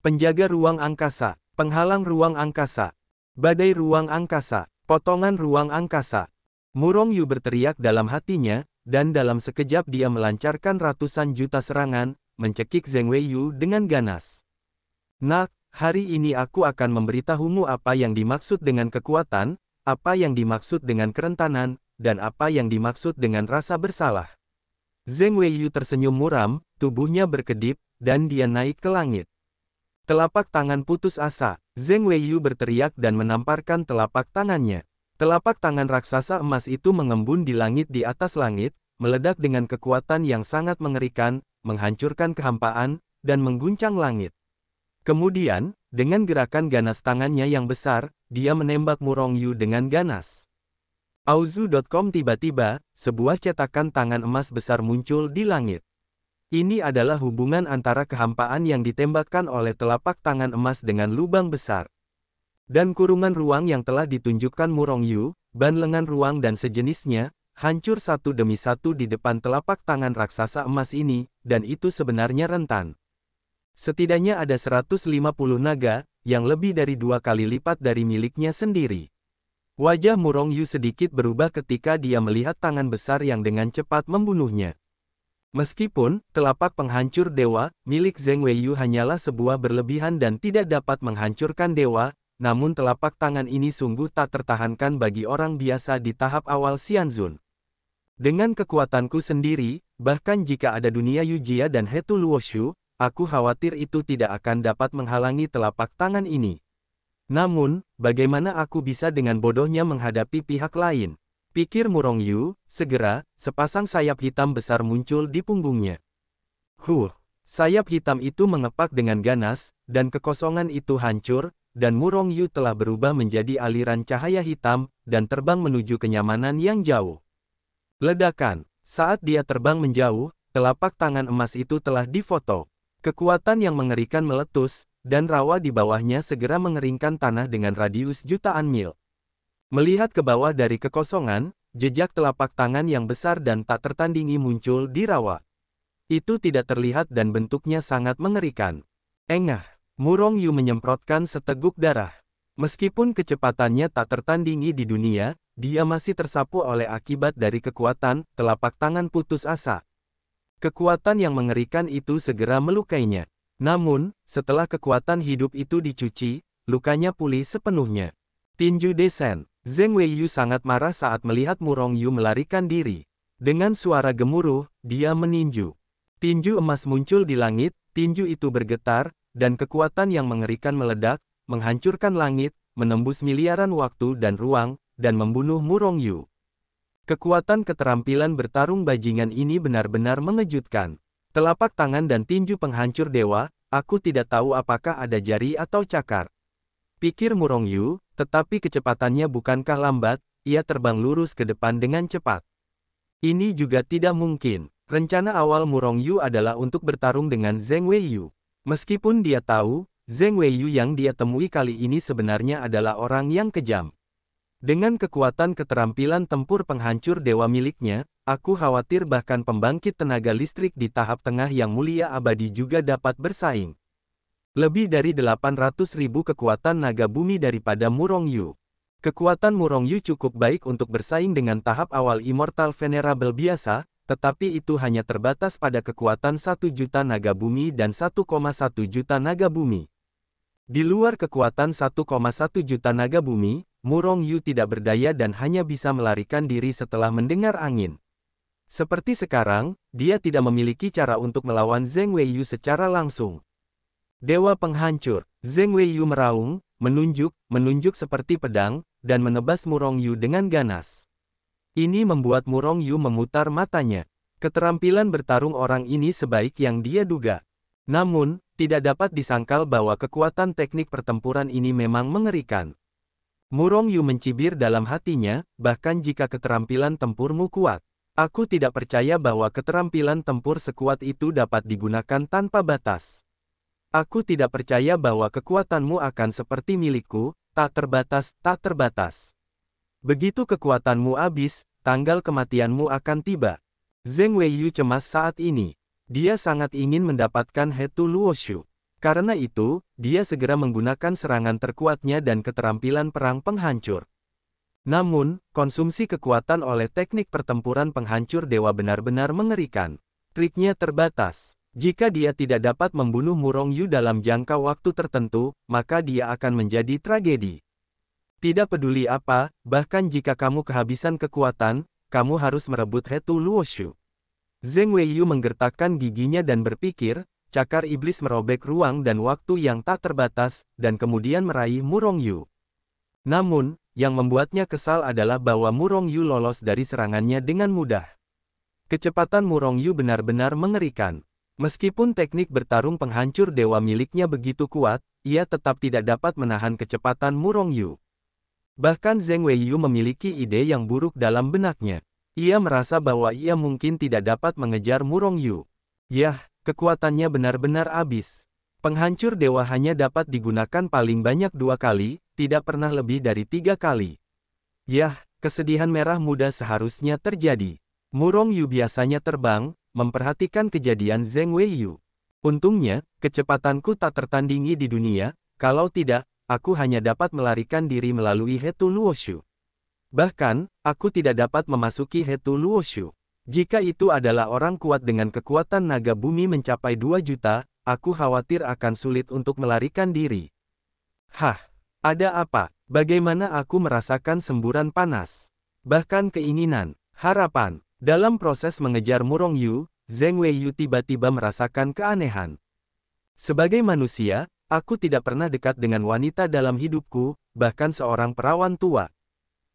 Penjaga ruang angkasa, penghalang ruang angkasa, badai ruang angkasa, potongan ruang angkasa. Murong Yu berteriak dalam hatinya, dan dalam sekejap dia melancarkan ratusan juta serangan, mencekik Zheng Weiyu dengan ganas. Nak, hari ini aku akan memberitahumu apa yang dimaksud dengan kekuatan, apa yang dimaksud dengan kerentanan, dan apa yang dimaksud dengan rasa bersalah. Zheng Weiyu tersenyum muram, tubuhnya berkedip, dan dia naik ke langit. Telapak tangan putus asa, Zheng Weiyu berteriak dan menamparkan telapak tangannya. Telapak tangan raksasa emas itu mengembun di langit di atas langit, meledak dengan kekuatan yang sangat mengerikan, menghancurkan kehampaan, dan mengguncang langit. Kemudian, dengan gerakan ganas tangannya yang besar, dia menembak Murong Yu dengan ganas. Auzu.com tiba-tiba, sebuah cetakan tangan emas besar muncul di langit. Ini adalah hubungan antara kehampaan yang ditembakkan oleh telapak tangan emas dengan lubang besar. Dan kurungan ruang yang telah ditunjukkan Murong Yu, ban lengan ruang dan sejenisnya, hancur satu demi satu di depan telapak tangan raksasa emas ini, dan itu sebenarnya rentan. Setidaknya ada 150 naga, yang lebih dari 2 kali lipat dari miliknya sendiri. Wajah Murong Yu sedikit berubah ketika dia melihat tangan besar yang dengan cepat membunuhnya. Meskipun, telapak penghancur dewa, milik Zheng Weiyu hanyalah sebuah berlebihan dan tidak dapat menghancurkan dewa, namun telapak tangan ini sungguh tak tertahankan bagi orang biasa di tahap awal Xianzun. Dengan kekuatanku sendiri, bahkan jika ada dunia Yujia dan Hetu Luoshu, aku khawatir itu tidak akan dapat menghalangi telapak tangan ini. Namun, bagaimana aku bisa dengan bodohnya menghadapi pihak lain? Pikir Murong Yu, segera, sepasang sayap hitam besar muncul di punggungnya. Sayap hitam itu mengepak dengan ganas, dan kekosongan itu hancur, dan Murong Yu telah berubah menjadi aliran cahaya hitam, dan terbang menuju kenyamanan yang jauh. Ledakan. Saat dia terbang menjauh, telapak tangan emas itu telah difoto. Kekuatan yang mengerikan meletus, dan rawa di bawahnya segera mengeringkan tanah dengan radius jutaan mil. Melihat ke bawah dari kekosongan, jejak telapak tangan yang besar dan tak tertandingi muncul di rawa. Itu tidak terlihat dan bentuknya sangat mengerikan. Engah. Murong Yu menyemprotkan seteguk darah. Meskipun kecepatannya tak tertandingi di dunia, dia masih tersapu oleh akibat dari kekuatan telapak tangan putus asa. Kekuatan yang mengerikan itu segera melukainya. Namun, setelah kekuatan hidup itu dicuci, lukanya pulih sepenuhnya. Tinju Desen. Zheng Weiyu sangat marah saat melihat Murong Yu melarikan diri. Dengan suara gemuruh, dia meninju. Tinju emas muncul di langit, tinju itu bergetar, dan kekuatan yang mengerikan meledak, menghancurkan langit, menembus miliaran waktu dan ruang, dan membunuh Murong Yu. Kekuatan keterampilan bertarung bajingan ini benar-benar mengejutkan. Telapak tangan dan tinju penghancur dewa, aku tidak tahu apakah ada jari atau cakar. Pikir Murong Yu, tetapi kecepatannya bukankah lambat, ia terbang lurus ke depan dengan cepat. Ini juga tidak mungkin. Rencana awal Murong Yu adalah untuk bertarung dengan Zheng Weiyu. Meskipun dia tahu, Zheng Weiyu yang dia temui kali ini sebenarnya adalah orang yang kejam. Dengan kekuatan keterampilan tempur penghancur dewa miliknya, aku khawatir bahkan pembangkit tenaga listrik di tahap tengah yang mulia abadi juga dapat bersaing. Lebih dari 800.000 kekuatan naga bumi daripada Murong Yu. Kekuatan Murong Yu cukup baik untuk bersaing dengan tahap awal Immortal Venerable biasa, tetapi itu hanya terbatas pada kekuatan 1 juta naga bumi dan 1,1 juta naga bumi. Di luar kekuatan 1,1 juta naga bumi, Murong Yu tidak berdaya dan hanya bisa melarikan diri setelah mendengar angin. Seperti sekarang, dia tidak memiliki cara untuk melawan Zheng Weiyu secara langsung. Dewa penghancur. Zheng Weiyu meraung, menunjuk seperti pedang, dan menebas Murong Yu dengan ganas. Ini membuat Murong Yu memutar matanya. Keterampilan bertarung orang ini sebaik yang dia duga. Namun, tidak dapat disangkal bahwa kekuatan teknik pertempuran ini memang mengerikan. Murong Yu mencibir dalam hatinya, bahkan jika keterampilan tempurmu kuat. Aku tidak percaya bahwa keterampilan tempur sekuat itu dapat digunakan tanpa batas. Aku tidak percaya bahwa kekuatanmu akan seperti milikku, tak terbatas. Begitu kekuatanmu habis, tanggal kematianmu akan tiba. Zheng Weiyu cemas saat ini. Dia sangat ingin mendapatkan Hetu Luoshu. Karena itu, dia segera menggunakan serangan terkuatnya dan keterampilan perang penghancur. Namun, konsumsi kekuatan oleh teknik pertempuran penghancur dewa benar-benar mengerikan. Triknya terbatas. Jika dia tidak dapat membunuh Murong Yu dalam jangka waktu tertentu, maka dia akan menjadi tragedi. Tidak peduli apa, bahkan jika kamu kehabisan kekuatan, kamu harus merebut Hetu Luoshu. Zheng Weiyu menggertakkan giginya dan berpikir, cakar iblis merobek ruang dan waktu yang tak terbatas, dan kemudian meraih Murong Yu. Namun, yang membuatnya kesal adalah bahwa Murong Yu lolos dari serangannya dengan mudah. Kecepatan Murong Yu benar-benar mengerikan. Meskipun teknik bertarung penghancur dewa miliknya begitu kuat, ia tetap tidak dapat menahan kecepatan Murong Yu. Bahkan Zheng Weiyu memiliki ide yang buruk dalam benaknya. Ia merasa bahwa ia mungkin tidak dapat mengejar Murong Yu. Yah, kekuatannya benar-benar habis. Penghancur dewa hanya dapat digunakan paling banyak 2 kali, tidak pernah lebih dari 3 kali. Yah, kesedihan merah muda seharusnya terjadi. Murong Yu biasanya terbang, memperhatikan kejadian Zheng Weiyu. Untungnya, kecepatanku tak tertandingi di dunia, kalau tidak, aku hanya dapat melarikan diri melalui Hetu Luoshu. Bahkan, aku tidak dapat memasuki Hetu Luoshu. Jika itu adalah orang kuat dengan kekuatan naga bumi mencapai 2 juta, aku khawatir akan sulit untuk melarikan diri. Hah, ada apa? Bagaimana aku merasakan semburan panas? Bahkan keinginan, harapan. Dalam proses mengejar Murong Yu, Zheng Weiyu tiba-tiba merasakan keanehan. Sebagai manusia, aku tidak pernah dekat dengan wanita dalam hidupku, bahkan seorang perawan tua.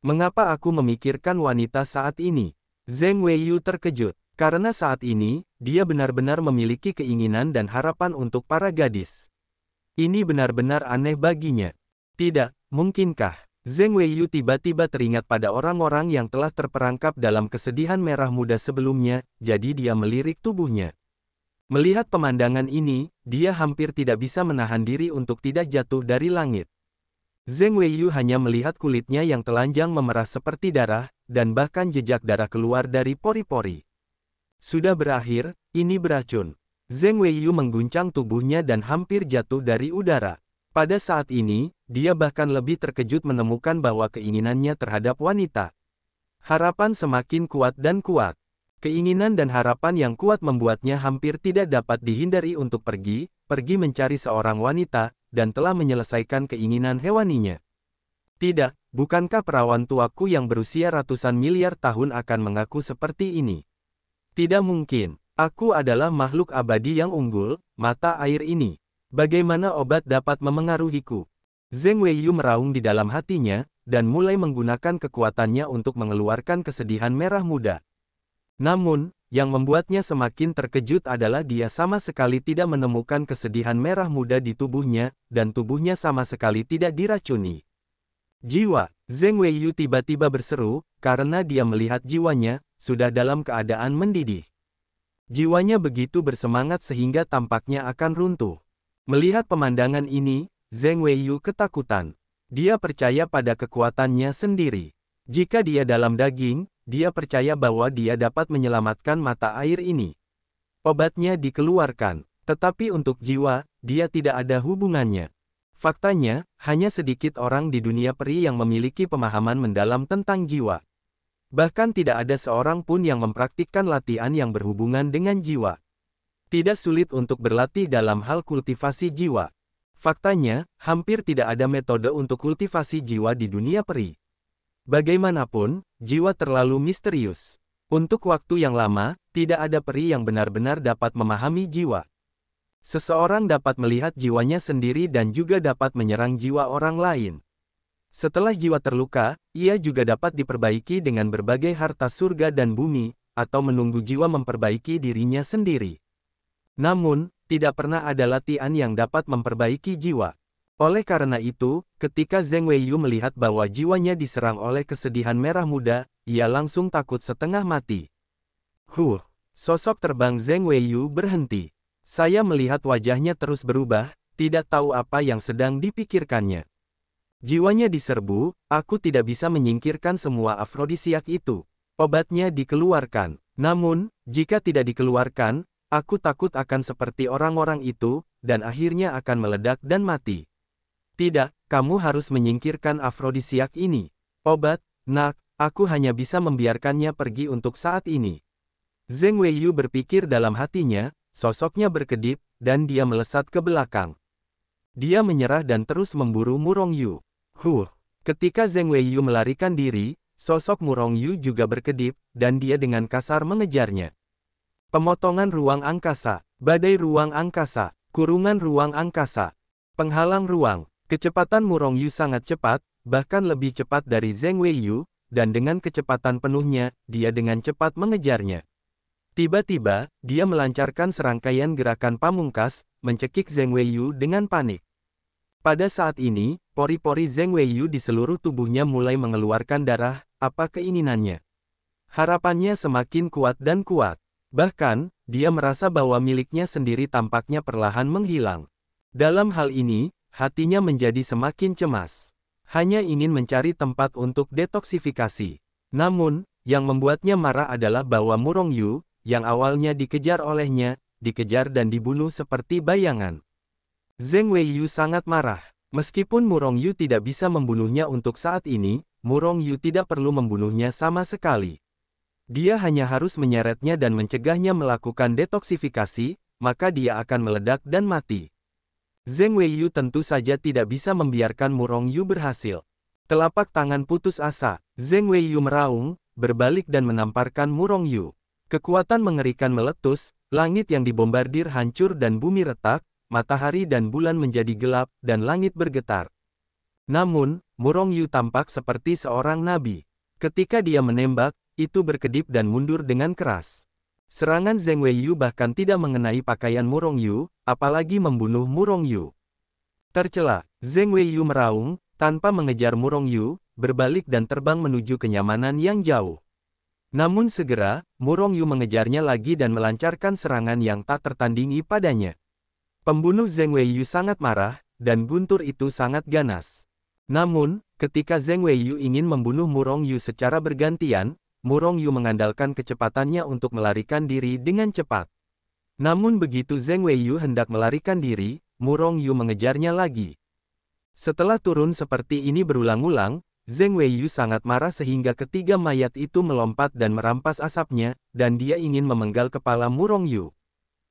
Mengapa aku memikirkan wanita saat ini? Zheng Weiyu terkejut, karena saat ini, dia benar-benar memiliki keinginan dan harapan untuk para gadis. Ini benar-benar aneh baginya. Tidak, mungkinkah? Zheng Weiyu tiba-tiba teringat pada orang-orang yang telah terperangkap dalam kesedihan merah muda sebelumnya, jadi dia melirik tubuhnya. Melihat pemandangan ini, dia hampir tidak bisa menahan diri untuk tidak jatuh dari langit. Zheng Weiyu hanya melihat kulitnya yang telanjang memerah seperti darah, dan bahkan jejak darah keluar dari pori-pori. Sudah berakhir, ini beracun. Zheng Weiyu mengguncang tubuhnya dan hampir jatuh dari udara. Pada saat ini, dia bahkan lebih terkejut menemukan bahwa keinginannya terhadap wanita. Harapan semakin kuat dan kuat. Keinginan dan harapan yang kuat membuatnya hampir tidak dapat dihindari untuk pergi mencari seorang wanita, dan telah menyelesaikan keinginan hewaninya. Tidak, bukankah perawan tuaku yang berusia ratusan miliar tahun akan mengaku seperti ini? Tidak mungkin, aku adalah makhluk abadi yang unggul, mata air ini. Bagaimana obat dapat memengaruhiku? Zheng Weiyu meraung di dalam hatinya, dan mulai menggunakan kekuatannya untuk mengeluarkan kesedihan merah muda. Namun, yang membuatnya semakin terkejut adalah dia sama sekali tidak menemukan kesedihan merah muda di tubuhnya, dan tubuhnya sama sekali tidak diracuni. Jiwa, Zheng Weiyu tiba-tiba berseru, karena dia melihat jiwanya, sudah dalam keadaan mendidih. Jiwanya begitu bersemangat sehingga tampaknya akan runtuh. Melihat pemandangan ini, Zheng Weiyu ketakutan. Dia percaya pada kekuatannya sendiri. Jika dia dalam daging, dia percaya bahwa dia dapat menyelamatkan mata air ini. Obatnya dikeluarkan, tetapi untuk jiwa, dia tidak ada hubungannya. Faktanya, hanya sedikit orang di dunia peri yang memiliki pemahaman mendalam tentang jiwa. Bahkan tidak ada seorang pun yang mempraktikkan latihan yang berhubungan dengan jiwa. Tidak sulit untuk berlatih dalam hal kultivasi jiwa. Faktanya, hampir tidak ada metode untuk kultivasi jiwa di dunia peri. Bagaimanapun, jiwa terlalu misterius. Untuk waktu yang lama, tidak ada peri yang benar-benar dapat memahami jiwa. Seseorang dapat melihat jiwanya sendiri dan juga dapat menyerang jiwa orang lain. Setelah jiwa terluka, ia juga dapat diperbaiki dengan berbagai harta surga dan bumi, atau menunggu jiwa memperbaiki dirinya sendiri. Namun, tidak pernah ada latihan yang dapat memperbaiki jiwa. Oleh karena itu, ketika Zheng Weiyu melihat bahwa jiwanya diserang oleh kesedihan merah muda, ia langsung takut setengah mati. Sosok terbang Zheng Weiyu berhenti. Saya melihat wajahnya terus berubah, tidak tahu apa yang sedang dipikirkannya. Jiwanya diserbu, aku tidak bisa menyingkirkan semua afrodisiak itu. Obatnya dikeluarkan. Namun, jika tidak dikeluarkan, aku takut akan seperti orang-orang itu, dan akhirnya akan meledak dan mati. Tidak, kamu harus menyingkirkan afrodisiak ini. Obat, nak, aku hanya bisa membiarkannya pergi untuk saat ini. Zheng Weiyu berpikir dalam hatinya, sosoknya berkedip, dan dia melesat ke belakang. Dia menyerah dan terus memburu Murongyu. Ketika Zheng Weiyu melarikan diri, sosok Murongyu juga berkedip, dan dia dengan kasar mengejarnya. Pemotongan ruang angkasa, badai ruang angkasa, kurungan ruang angkasa, penghalang ruang. Kecepatan Murongyu sangat cepat, bahkan lebih cepat dari Zheng Weiyu, dan dengan kecepatan penuhnya, dia dengan cepat mengejarnya. Tiba-tiba, dia melancarkan serangkaian gerakan pamungkas, mencekik Zheng Weiyu dengan panik. Pada saat ini, pori-pori Zheng Weiyu di seluruh tubuhnya mulai mengeluarkan darah, apa keinginannya. Harapannya semakin kuat dan kuat. Bahkan, dia merasa bahwa miliknya sendiri tampaknya perlahan menghilang. Dalam hal ini, hatinya menjadi semakin cemas. Hanya ingin mencari tempat untuk detoksifikasi. Namun, yang membuatnya marah adalah bahwa Murongyu, yang awalnya dikejar olehnya, dikejar dan dibunuh seperti bayangan. Zheng Weiyu sangat marah. Meskipun Murongyu tidak bisa membunuhnya untuk saat ini, Murongyu tidak perlu membunuhnya sama sekali. Dia hanya harus menyeretnya dan mencegahnya melakukan detoksifikasi, maka dia akan meledak dan mati. Zheng Weiyu tentu saja tidak bisa membiarkan Murongyu berhasil. Telapak tangan putus asa, Zheng Weiyu meraung, berbalik dan menamparkan Murongyu. Kekuatan mengerikan meletus, langit yang dibombardir hancur dan bumi retak, matahari dan bulan menjadi gelap, dan langit bergetar. Namun, Murongyu tampak seperti seorang nabi. Ketika dia menembak, itu berkedip dan mundur dengan keras. Serangan Zheng Weiyu bahkan tidak mengenai pakaian Murongyu, apalagi membunuh Murongyu. Tercela, Zheng Weiyu meraung, tanpa mengejar Murong Yu, berbalik dan terbang menuju kenyamanan yang jauh. Namun segera, Murong Yu mengejarnya lagi dan melancarkan serangan yang tak tertandingi padanya. Pembunuh Zheng Weiyu sangat marah, dan guntur itu sangat ganas. Namun, ketika Zheng Weiyu ingin membunuh Murong Yu secara bergantian, Murong Yu mengandalkan kecepatannya untuk melarikan diri dengan cepat. Namun begitu Zheng Weiyu hendak melarikan diri, Murong Yu mengejarnya lagi. Setelah turun seperti ini berulang-ulang, Zheng Weiyu sangat marah sehingga ketiga mayat itu melompat dan merampas asapnya, dan dia ingin memenggal kepala Murong Yu.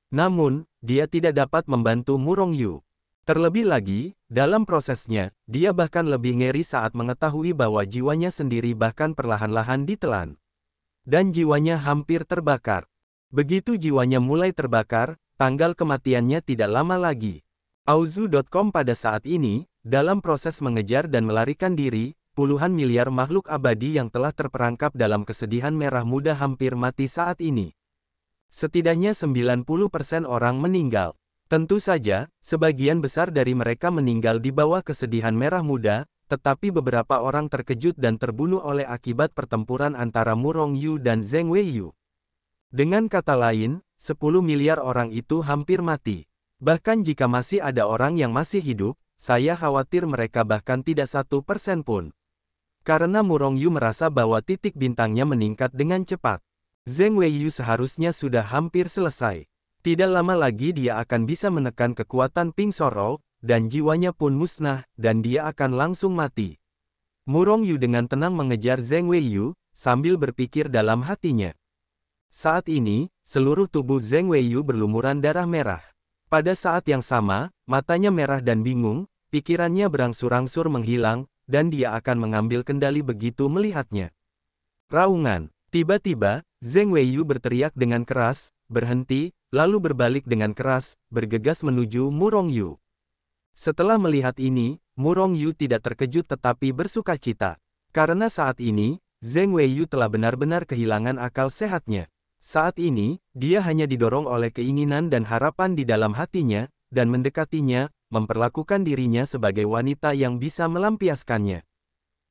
Namun, dia tidak dapat membantu Murong Yu. Terlebih lagi, dalam prosesnya, dia bahkan lebih ngeri saat mengetahui bahwa jiwanya sendiri bahkan perlahan-lahan ditelan. Dan jiwanya hampir terbakar. Begitu jiwanya mulai terbakar, tanggal kematiannya tidak lama lagi. Auzu.com pada saat ini, dalam proses mengejar dan melarikan diri, puluhan miliar makhluk abadi yang telah terperangkap dalam kesedihan merah muda hampir mati saat ini. Setidaknya 90% orang meninggal. Tentu saja, sebagian besar dari mereka meninggal di bawah kesedihan merah muda, tetapi beberapa orang terkejut dan terbunuh oleh akibat pertempuran antara Murong Yu dan Zheng Weiyu. Dengan kata lain, 10 miliar orang itu hampir mati. Bahkan jika masih ada orang yang masih hidup, saya khawatir mereka bahkan tidak 1% pun. Karena Murong Yu merasa bahwa titik bintangnya meningkat dengan cepat. Zheng Weiyu seharusnya sudah hampir selesai. Tidak lama lagi dia akan bisa menekan kekuatan Ping Sorrow, dan jiwanya pun musnah, dan dia akan langsung mati. Murong Yu dengan tenang mengejar Zheng Weiyu, sambil berpikir dalam hatinya. Saat ini, seluruh tubuh Zheng Weiyu berlumuran darah merah. Pada saat yang sama, matanya merah dan bingung, pikirannya berangsur-angsur menghilang, dan dia akan mengambil kendali begitu melihatnya. Raungan. Tiba-tiba, Zheng Weiyu berteriak dengan keras, berhenti, lalu berbalik dengan keras, bergegas menuju Murong Yu. Setelah melihat ini, Murong Yu tidak terkejut tetapi bersukacita. Karena saat ini, Zheng Weiyu telah benar-benar kehilangan akal sehatnya. Saat ini, dia hanya didorong oleh keinginan dan harapan di dalam hatinya, dan mendekatinya, memperlakukan dirinya sebagai wanita yang bisa melampiaskannya.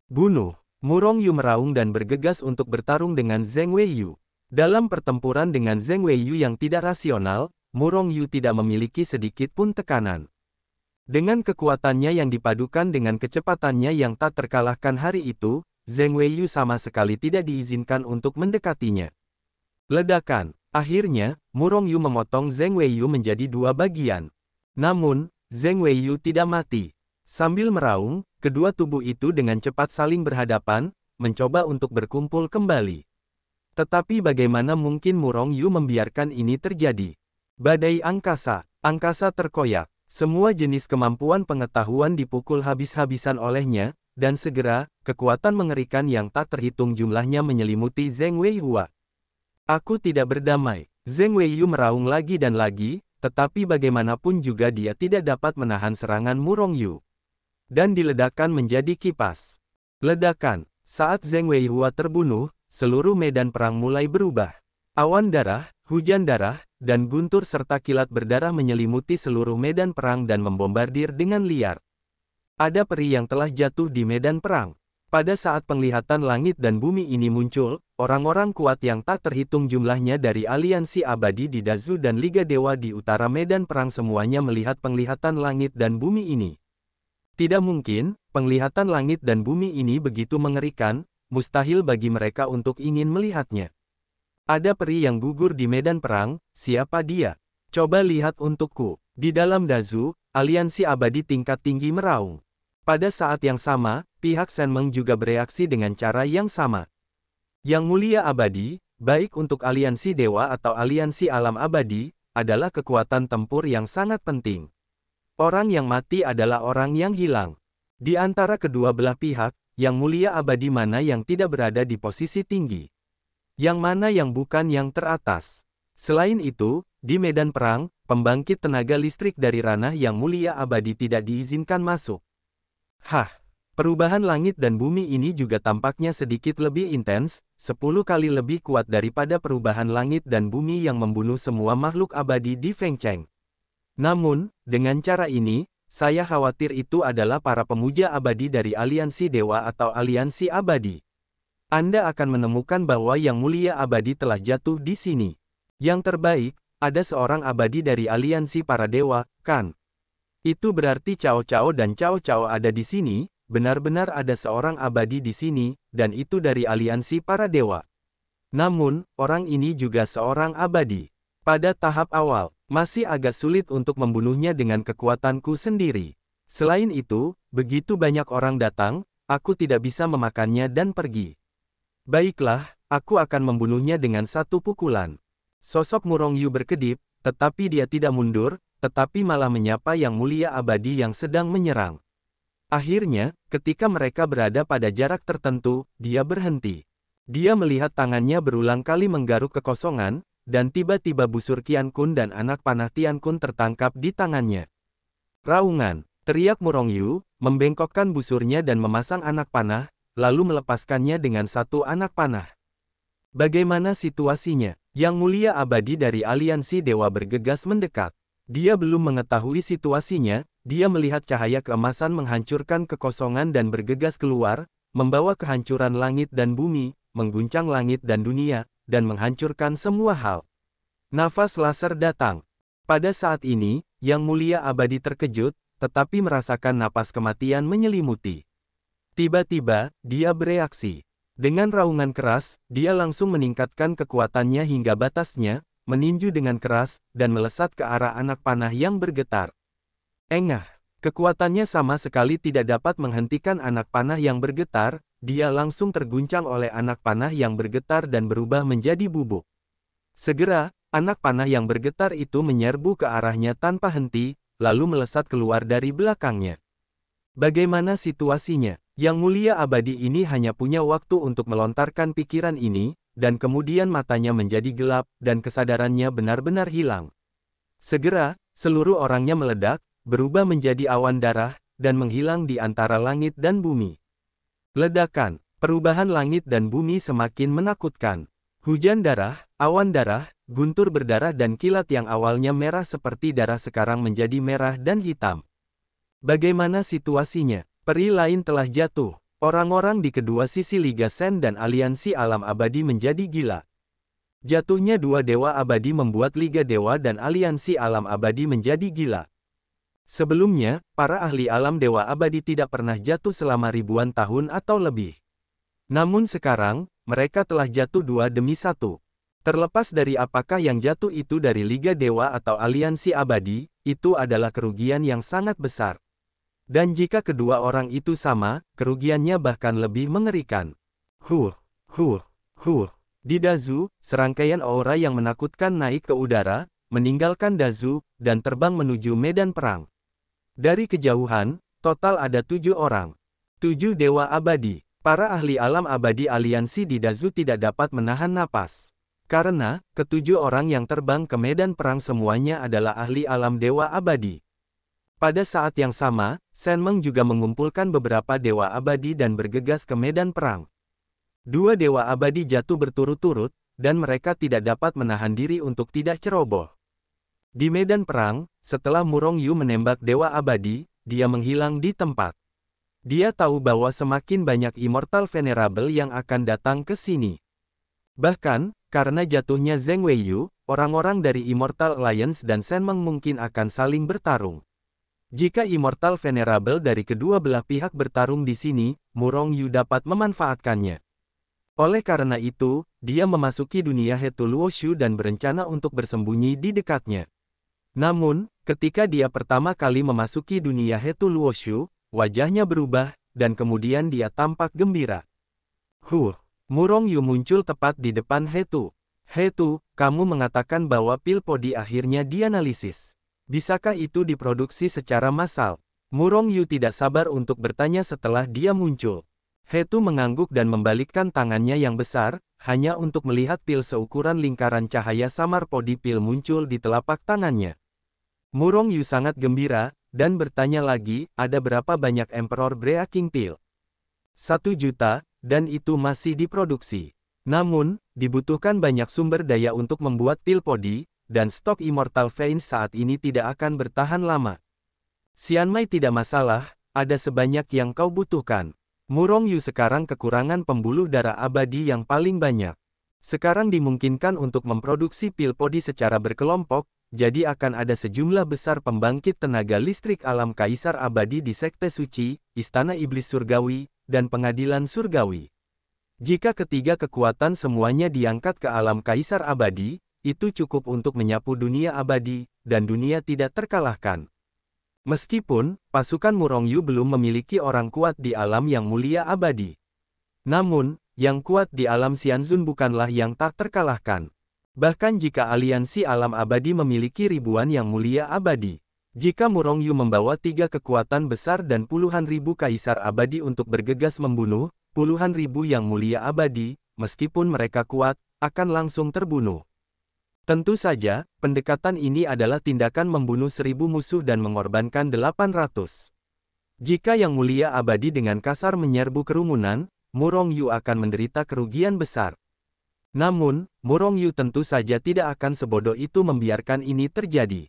Bunuh! Murong Yu meraung dan bergegas untuk bertarung dengan Zheng Weiyu. Dalam pertempuran dengan Zheng Weiyu yang tidak rasional, Murong Yu tidak memiliki sedikit pun tekanan. Dengan kekuatannya yang dipadukan dengan kecepatannya yang tak terkalahkan hari itu, Zheng Weiyu sama sekali tidak diizinkan untuk mendekatinya. Ledakan. Akhirnya, Murong Yu memotong Zheng Weiyu menjadi dua bagian. Namun, Zheng Weiyu tidak mati. Sambil meraung, kedua tubuh itu dengan cepat saling berhadapan, mencoba untuk berkumpul kembali. Tetapi bagaimana mungkin Murong Yu membiarkan ini terjadi? Badai angkasa terkoyak. Semua jenis kemampuan pengetahuan dipukul habis-habisan olehnya, dan segera, kekuatan mengerikan yang tak terhitung jumlahnya menyelimuti Zheng Weiyu. Aku tidak berdamai. Zheng Weiyu meraung lagi dan lagi, tetapi bagaimanapun juga dia tidak dapat menahan serangan Murong Yu. Dan diledakkan menjadi kipas. Ledakan. Saat Zheng Weiyu terbunuh, seluruh medan perang mulai berubah. Awan darah, hujan darah, dan guntur serta kilat berdarah menyelimuti seluruh medan perang dan membombardir dengan liar. Ada peri yang telah jatuh di medan perang. Pada saat penglihatan langit dan bumi ini muncul, orang-orang kuat yang tak terhitung jumlahnya dari aliansi abadi di Dazu dan Liga Dewa di utara medan perang semuanya melihat penglihatan langit dan bumi ini. Tidak mungkin, penglihatan langit dan bumi ini begitu mengerikan, mustahil bagi mereka untuk ingin melihatnya. Ada peri yang gugur di medan perang, siapa dia? Coba lihat untukku. Di dalam Dazu, aliansi abadi tingkat tinggi meraung. Pada saat yang sama, pihak Shenmeng juga bereaksi dengan cara yang sama. Yang mulia abadi, baik untuk aliansi dewa atau aliansi alam abadi, adalah kekuatan tempur yang sangat penting. Orang yang mati adalah orang yang hilang. Di antara kedua belah pihak, yang mulia abadi mana yang tidak berada di posisi tinggi? Yang mana yang bukan yang teratas? Selain itu, di medan perang, pembangkit tenaga listrik dari ranah yang mulia abadi tidak diizinkan masuk. Perubahan langit dan bumi ini juga tampaknya sedikit lebih intens, 10 kali lebih kuat daripada perubahan langit dan bumi yang membunuh semua makhluk abadi di Fengcheng. Namun, dengan cara ini, saya khawatir itu adalah para pemuja abadi dari aliansi dewa atau aliansi abadi. Anda akan menemukan bahwa Yang Mulia Abadi telah jatuh di sini. Yang terbaik, ada seorang abadi dari aliansi para dewa, kan? Itu berarti Cao Cao dan Cao Cao ada di sini, benar-benar ada seorang abadi di sini, dan itu dari aliansi para dewa. Namun, orang ini juga seorang abadi. Pada tahap awal, masih agak sulit untuk membunuhnya dengan kekuatanku sendiri. Selain itu, begitu banyak orang datang, aku tidak bisa memakannya dan pergi. Baiklah, aku akan membunuhnya dengan satu pukulan. Sosok Murong Yu berkedip, tetapi dia tidak mundur, tetapi malah menyapa Yang Mulia Abadi yang sedang menyerang. Akhirnya, ketika mereka berada pada jarak tertentu, dia berhenti. Dia melihat tangannya berulang kali menggaruk kekosongan, dan tiba-tiba busur Qian Kun dan anak panah Tian Kun tertangkap di tangannya. Raungan, teriak Murong Yu, membengkokkan busurnya dan memasang anak panah, lalu melepaskannya dengan satu anak panah. Bagaimana situasinya? Yang Mulia Abadi dari aliansi dewa bergegas mendekat. Dia belum mengetahui situasinya, dia melihat cahaya keemasan menghancurkan kekosongan dan bergegas keluar, membawa kehancuran langit dan bumi, mengguncang langit dan dunia, dan menghancurkan semua hal. Nafas laser datang. Pada saat ini, Yang Mulia Abadi terkejut, tetapi merasakan napas kematian menyelimuti. Tiba-tiba, dia bereaksi. Dengan raungan keras, dia langsung meningkatkan kekuatannya hingga batasnya, meninju dengan keras, dan melesat ke arah anak panah yang bergetar. Engah, kekuatannya sama sekali tidak dapat menghentikan anak panah yang bergetar, dia langsung terguncang oleh anak panah yang bergetar dan berubah menjadi bubuk. Segera, anak panah yang bergetar itu menyerbu ke arahnya tanpa henti, lalu melesat keluar dari belakangnya. Bagaimana situasinya? Yang Mulia Abadi ini hanya punya waktu untuk melontarkan pikiran ini, dan kemudian matanya menjadi gelap, dan kesadarannya benar-benar hilang. Segera, seluruh orangnya meledak, berubah menjadi awan darah, dan menghilang di antara langit dan bumi. Ledakan, perubahan langit dan bumi semakin menakutkan. Hujan darah, awan darah, guntur berdarah dan kilat yang awalnya merah seperti darah sekarang menjadi merah dan hitam. Bagaimana situasinya? Peri lain telah jatuh. Orang-orang di kedua sisi Liga Sen dan Aliansi Alam Abadi menjadi gila. Jatuhnya dua dewa abadi membuat Liga Dewa dan Aliansi Alam Abadi menjadi gila. Sebelumnya, para ahli alam dewa abadi tidak pernah jatuh selama ribuan tahun atau lebih. Namun sekarang, mereka telah jatuh dua demi satu. Terlepas dari apakah yang jatuh itu dari Liga Dewa atau Aliansi Abadi, itu adalah kerugian yang sangat besar. Dan jika kedua orang itu sama, kerugiannya bahkan lebih mengerikan. Di Dazu, serangkaian aura yang menakutkan naik ke udara, meninggalkan Dazu, dan terbang menuju medan perang. Dari kejauhan, total ada 7 orang. 7 dewa abadi. Para ahli alam abadi aliansi di Dazu tidak dapat menahan napas. Karena, ketujuh orang yang terbang ke medan perang semuanya adalah ahli alam dewa abadi. Pada saat yang sama, Shen Meng juga mengumpulkan beberapa dewa abadi dan bergegas ke medan perang. Dua dewa abadi jatuh berturut-turut, dan mereka tidak dapat menahan diri untuk tidak ceroboh. Di medan perang, setelah Murong Yu menembak dewa abadi, dia menghilang di tempat. Dia tahu bahwa semakin banyak Immortal Venerable yang akan datang ke sini. Bahkan, karena jatuhnya Zheng Weiyu, orang-orang dari Immortal Alliance dan Shen Meng mungkin akan saling bertarung. Jika Immortal Venerable dari kedua belah pihak bertarung di sini, Murong Yu dapat memanfaatkannya. Oleh karena itu, dia memasuki dunia Hetu Luoshu dan berencana untuk bersembunyi di dekatnya. Namun, ketika dia pertama kali memasuki dunia Hetu Luoshu, wajahnya berubah, dan kemudian dia tampak gembira. Murong Yu muncul tepat di depan Hetu. Hetu, kamu mengatakan bahwa pil podi akhirnya dianalisis. Bisakah itu diproduksi secara massal? Murong Yu tidak sabar untuk bertanya setelah dia muncul. Hetu mengangguk dan membalikkan tangannya yang besar, hanya untuk melihat pil seukuran lingkaran cahaya samar podi pil muncul di telapak tangannya. Murong Yu sangat gembira, dan bertanya lagi, ada berapa banyak Emperor Breaking Pil? 1 juta, dan itu masih diproduksi. Namun, dibutuhkan banyak sumber daya untuk membuat pil podi, dan stok Immortal Veins saat ini tidak akan bertahan lama. Xianmei tidak masalah, ada sebanyak yang kau butuhkan. Murong Yu sekarang kekurangan pembuluh darah abadi yang paling banyak. Sekarang dimungkinkan untuk memproduksi pil podi secara berkelompok, jadi akan ada sejumlah besar pembangkit tenaga listrik alam Kaisar Abadi di Sekte Suci, Istana Iblis Surgawi, dan Pengadilan Surgawi. Jika ketiga kekuatan semuanya diangkat ke alam Kaisar Abadi, itu cukup untuk menyapu dunia abadi, dan dunia tidak terkalahkan. Meskipun, pasukan Murong Yu belum memiliki orang kuat di alam yang mulia abadi. Namun, yang kuat di alam Xianzun bukanlah yang tak terkalahkan. Bahkan jika aliansi alam abadi memiliki ribuan yang mulia abadi. Jika Murong Yu membawa 3 kekuatan besar dan puluhan ribu kaisar abadi untuk bergegas membunuh, puluhan ribu yang mulia abadi, meskipun mereka kuat, akan langsung terbunuh. Tentu saja, pendekatan ini adalah tindakan membunuh 1000 musuh dan mengorbankan 800. Jika yang mulia abadi dengan kasar menyerbu kerumunan, Murong Yu akan menderita kerugian besar. Namun, Murong Yu tentu saja tidak akan sebodoh itu membiarkan ini terjadi.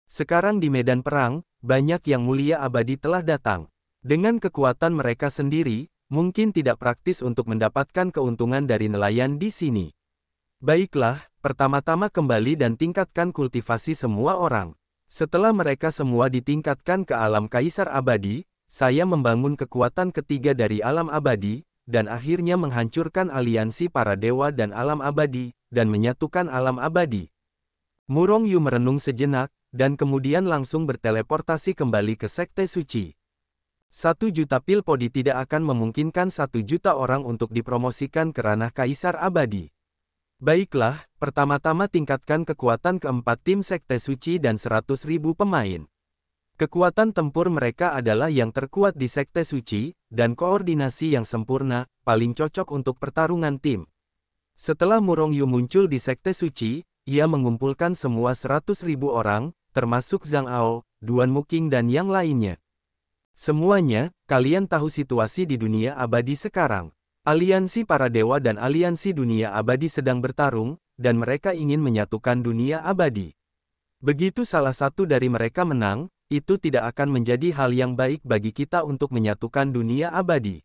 Sekarang di medan perang, banyak yang mulia abadi telah datang. Dengan kekuatan mereka sendiri, mungkin tidak praktis untuk mendapatkan keuntungan dari nelayan di sini. Baiklah, pertama-tama kembali dan tingkatkan kultivasi semua orang. Setelah mereka semua ditingkatkan ke alam Kaisar Abadi, saya membangun kekuatan ketiga dari alam abadi, dan akhirnya menghancurkan aliansi para dewa dan alam abadi, dan menyatukan alam abadi. Murong Yu merenung sejenak, dan kemudian langsung berteleportasi kembali ke Sekte Suci. 1 juta pil podi tidak akan memungkinkan 1 juta orang untuk dipromosikan ke ranah Kaisar Abadi. Baiklah, pertama-tama tingkatkan kekuatan keempat tim Sekte Suci dan 100.000 pemain. Kekuatan tempur mereka adalah yang terkuat di Sekte Suci, dan koordinasi yang sempurna, paling cocok untuk pertarungan tim. Setelah Murong Yu muncul di Sekte Suci, ia mengumpulkan semua 100.000 orang, termasuk Zhang Ao, Duan Muqing dan yang lainnya. Semuanya, kalian tahu situasi di dunia abadi sekarang. Aliansi para dewa dan aliansi dunia abadi sedang bertarung, dan mereka ingin menyatukan dunia abadi. Begitu salah satu dari mereka menang, itu tidak akan menjadi hal yang baik bagi kita untuk menyatukan dunia abadi.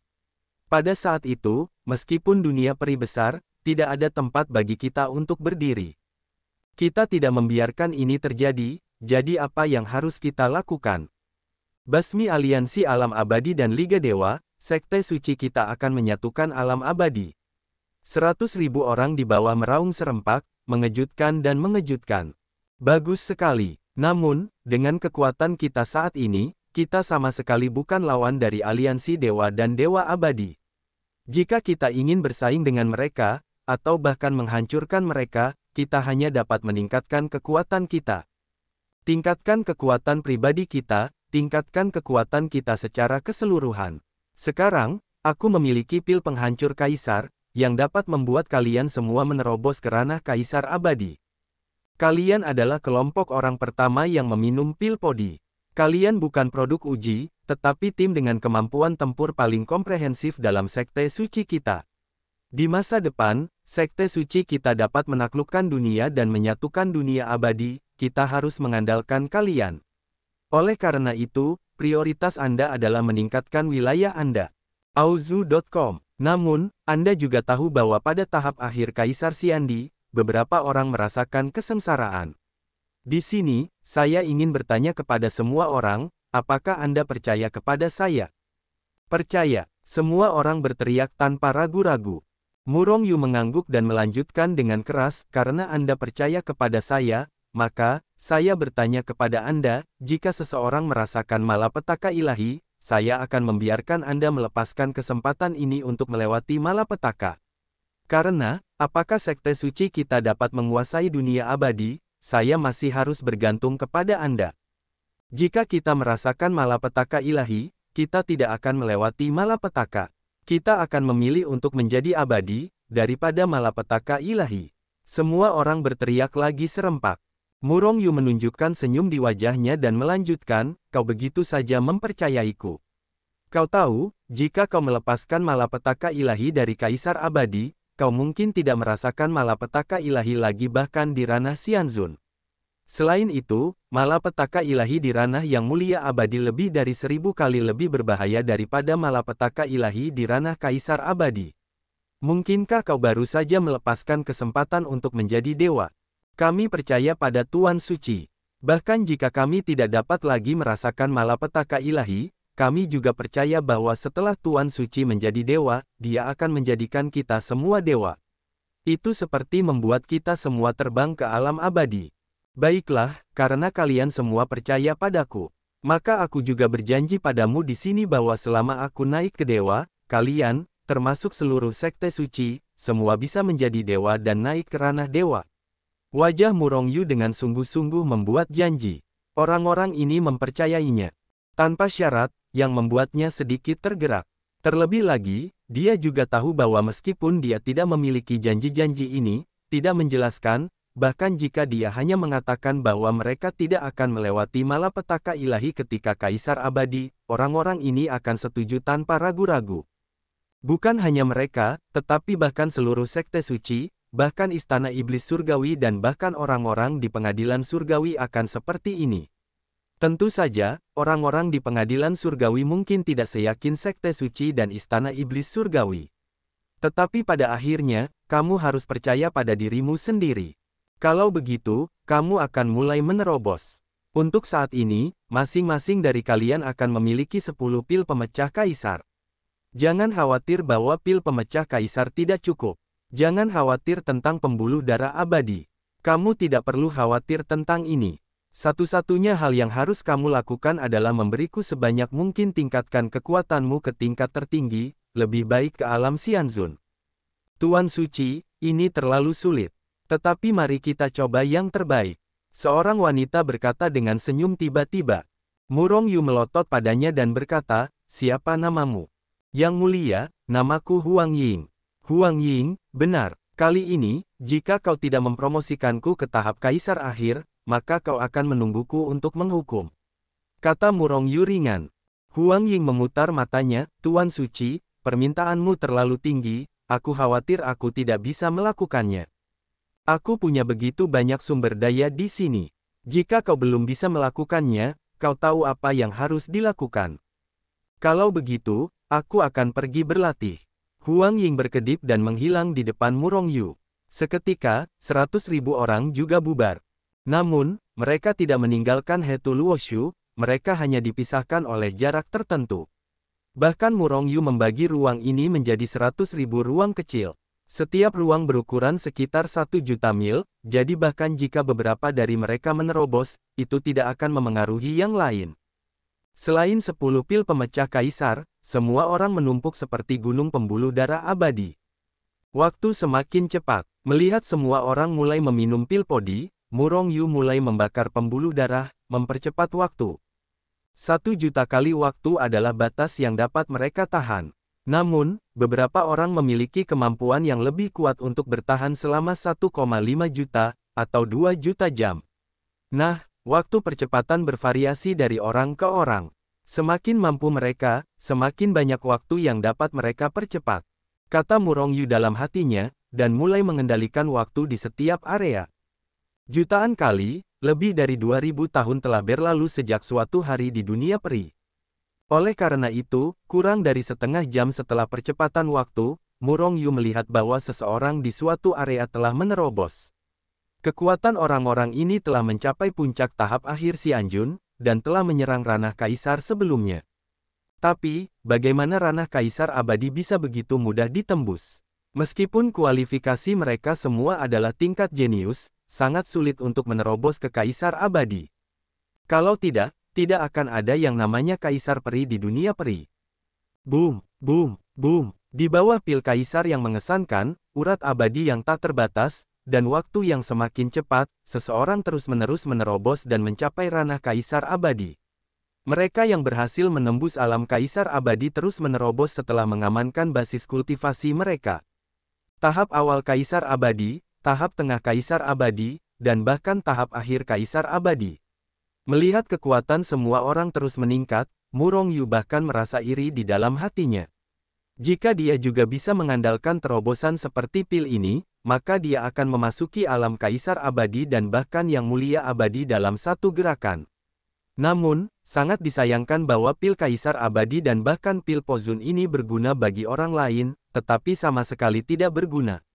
Pada saat itu, meskipun dunia peri besar, tidak ada tempat bagi kita untuk berdiri. Kita tidak membiarkan ini terjadi, jadi apa yang harus kita lakukan? Basmi aliansi alam abadi dan Liga Dewa, Sekte Suci kita akan menyatukan alam abadi. 100.000 orang di bawah meraung serempak, mengejutkan dan mengejutkan. Bagus sekali. Namun, dengan kekuatan kita saat ini, kita sama sekali bukan lawan dari aliansi dewa dan dewa abadi. Jika kita ingin bersaing dengan mereka, atau bahkan menghancurkan mereka, kita hanya dapat meningkatkan kekuatan kita. Tingkatkan kekuatan pribadi kita, tingkatkan kekuatan kita secara keseluruhan. Sekarang, aku memiliki pil penghancur kaisar, yang dapat membuat kalian semua menerobos ke ranah Kaisar Abadi. Kalian adalah kelompok orang pertama yang meminum pil podi. Kalian bukan produk uji, tetapi tim dengan kemampuan tempur paling komprehensif dalam Sekte Suci kita. Di masa depan, Sekte Suci kita dapat menaklukkan dunia dan menyatukan dunia abadi, kita harus mengandalkan kalian. Oleh karena itu, prioritas Anda adalah meningkatkan wilayah Anda. Auzu.com. Namun, Anda juga tahu bahwa pada tahap akhir Kaisar Xiandi, beberapa orang merasakan kesengsaraan. Di sini, saya ingin bertanya kepada semua orang, apakah Anda percaya kepada saya? Percaya, semua orang berteriak tanpa ragu-ragu. Murong Yu mengangguk dan melanjutkan dengan keras, karena Anda percaya kepada saya, maka, saya bertanya kepada Anda, jika seseorang merasakan malapetaka ilahi, saya akan membiarkan Anda melepaskan kesempatan ini untuk melewati malapetaka. Karena, apakah Sekte Suci kita dapat menguasai dunia abadi, saya masih harus bergantung kepada Anda. Jika kita merasakan malapetaka ilahi, kita tidak akan melewati malapetaka. Kita akan memilih untuk menjadi abadi, daripada malapetaka ilahi. Semua orang berteriak lagi serempak. Murong Yu menunjukkan senyum di wajahnya dan melanjutkan, kau begitu saja mempercayaiku. Kau tahu, jika kau melepaskan malapetaka ilahi dari Kaisar Abadi, kau mungkin tidak merasakan malapetaka ilahi lagi bahkan di ranah Xianzun. Selain itu, malapetaka ilahi di ranah yang mulia abadi lebih dari 1000 kali lebih berbahaya daripada malapetaka ilahi di ranah kaisar abadi. Mungkinkah kau baru saja melepaskan kesempatan untuk menjadi dewa? Kami percaya pada Tuan Suci. Bahkan jika kami tidak dapat lagi merasakan malapetaka ilahi, kami juga percaya bahwa setelah Tuan Suci menjadi dewa, dia akan menjadikan kita semua dewa. Itu seperti membuat kita semua terbang ke alam abadi. Baiklah, karena kalian semua percaya padaku, maka aku juga berjanji padamu di sini bahwa selama aku naik ke dewa, kalian, termasuk seluruh sekte suci, semua bisa menjadi dewa dan naik ke ranah dewa. Wajah Murong Yu dengan sungguh-sungguh membuat janji. Orang-orang ini mempercayainya. Tanpa syarat, yang membuatnya sedikit tergerak. Terlebih lagi, dia juga tahu bahwa meskipun dia tidak memiliki janji-janji ini, tidak menjelaskan, bahkan jika dia hanya mengatakan bahwa mereka tidak akan melewati malapetaka ilahi ketika kaisar abadi, orang-orang ini akan setuju tanpa ragu-ragu. Bukan hanya mereka, tetapi bahkan seluruh sekte suci, bahkan istana iblis surgawi dan bahkan orang-orang di pengadilan surgawi akan seperti ini. Tentu saja, orang-orang di pengadilan surgawi mungkin tidak seyakin sekte suci dan istana iblis surgawi. Tetapi pada akhirnya, kamu harus percaya pada dirimu sendiri. Kalau begitu, kamu akan mulai menerobos. Untuk saat ini, masing-masing dari kalian akan memiliki 10 pil pemecah kaisar. Jangan khawatir bahwa pil pemecah kaisar tidak cukup. Jangan khawatir tentang pembuluh darah abadi. Kamu tidak perlu khawatir tentang ini. Satu-satunya hal yang harus kamu lakukan adalah memberiku sebanyak mungkin tingkatkan kekuatanmu ke tingkat tertinggi, lebih baik ke alam Xianzun. Tuan Suci, ini terlalu sulit. Tetapi mari kita coba yang terbaik. Seorang wanita berkata dengan senyum tiba-tiba. Murong Yu melotot padanya dan berkata, siapa namamu? Yang mulia, namaku Huang Ying. Huang Ying, benar. Kali ini, jika kau tidak mempromosikanku ke tahap kaisar akhir, maka kau akan menungguku untuk menghukum. Kata Murong Yu ringan. Huang Ying memutar matanya, Tuan Suci, permintaanmu terlalu tinggi, aku khawatir aku tidak bisa melakukannya. Aku punya begitu banyak sumber daya di sini. Jika kau belum bisa melakukannya, kau tahu apa yang harus dilakukan. Kalau begitu, aku akan pergi berlatih. Huang Ying berkedip dan menghilang di depan Murong Yu. Seketika, 100.000 orang juga bubar. Namun, mereka tidak meninggalkan Hetu Luoshu, mereka hanya dipisahkan oleh jarak tertentu. Bahkan Murong Yu membagi ruang ini menjadi 100.000 ruang kecil. Setiap ruang berukuran sekitar 1 juta mil, jadi bahkan jika beberapa dari mereka menerobos, itu tidak akan memengaruhi yang lain. Selain 10 pil pemecah kaisar, semua orang menumpuk seperti gunung pembuluh darah abadi. Waktu semakin cepat, melihat semua orang mulai meminum pil podi, Murong Yu mulai membakar pembuluh darah, mempercepat waktu. 1 juta kali waktu adalah batas yang dapat mereka tahan. Namun, beberapa orang memiliki kemampuan yang lebih kuat untuk bertahan selama 1,5 juta, atau 2 juta jam. Nah, waktu percepatan bervariasi dari orang ke orang. Semakin mampu mereka, semakin banyak waktu yang dapat mereka percepat. Kata Murong Yu dalam hatinya, dan mulai mengendalikan waktu di setiap area. Jutaan kali, lebih dari 2000 tahun telah berlalu sejak suatu hari di dunia peri. Oleh karena itu, kurang dari setengah jam setelah percepatan waktu, Murong Yu melihat bahwa seseorang di suatu area telah menerobos. Kekuatan orang-orang ini telah mencapai puncak tahap akhir Xianjun, dan telah menyerang ranah kaisar sebelumnya. Tapi, bagaimana ranah kaisar abadi bisa begitu mudah ditembus? Meskipun kualifikasi mereka semua adalah tingkat jenius, sangat sulit untuk menerobos ke kaisar abadi. Kalau tidak akan ada yang namanya kaisar peri di dunia peri. Boom, boom, boom. Di bawah pil kaisar yang mengesankan, urat abadi yang tak terbatas, dan waktu yang semakin cepat, seseorang terus-menerus menerobos dan mencapai ranah kaisar abadi. Mereka yang berhasil menembus alam kaisar abadi terus menerobos setelah mengamankan basis kultivasi mereka. Tahap awal kaisar abadi, tahap tengah kaisar abadi, dan bahkan tahap akhir kaisar abadi. Melihat kekuatan semua orang terus meningkat, Murong Yu bahkan merasa iri di dalam hatinya. Jika dia juga bisa mengandalkan terobosan seperti pil ini, maka dia akan memasuki alam kaisar abadi dan bahkan yang mulia abadi dalam satu gerakan. Namun, sangat disayangkan bahwa pil kaisar abadi dan bahkan pil Pozun ini berguna bagi orang lain, tetapi sama sekali tidak berguna.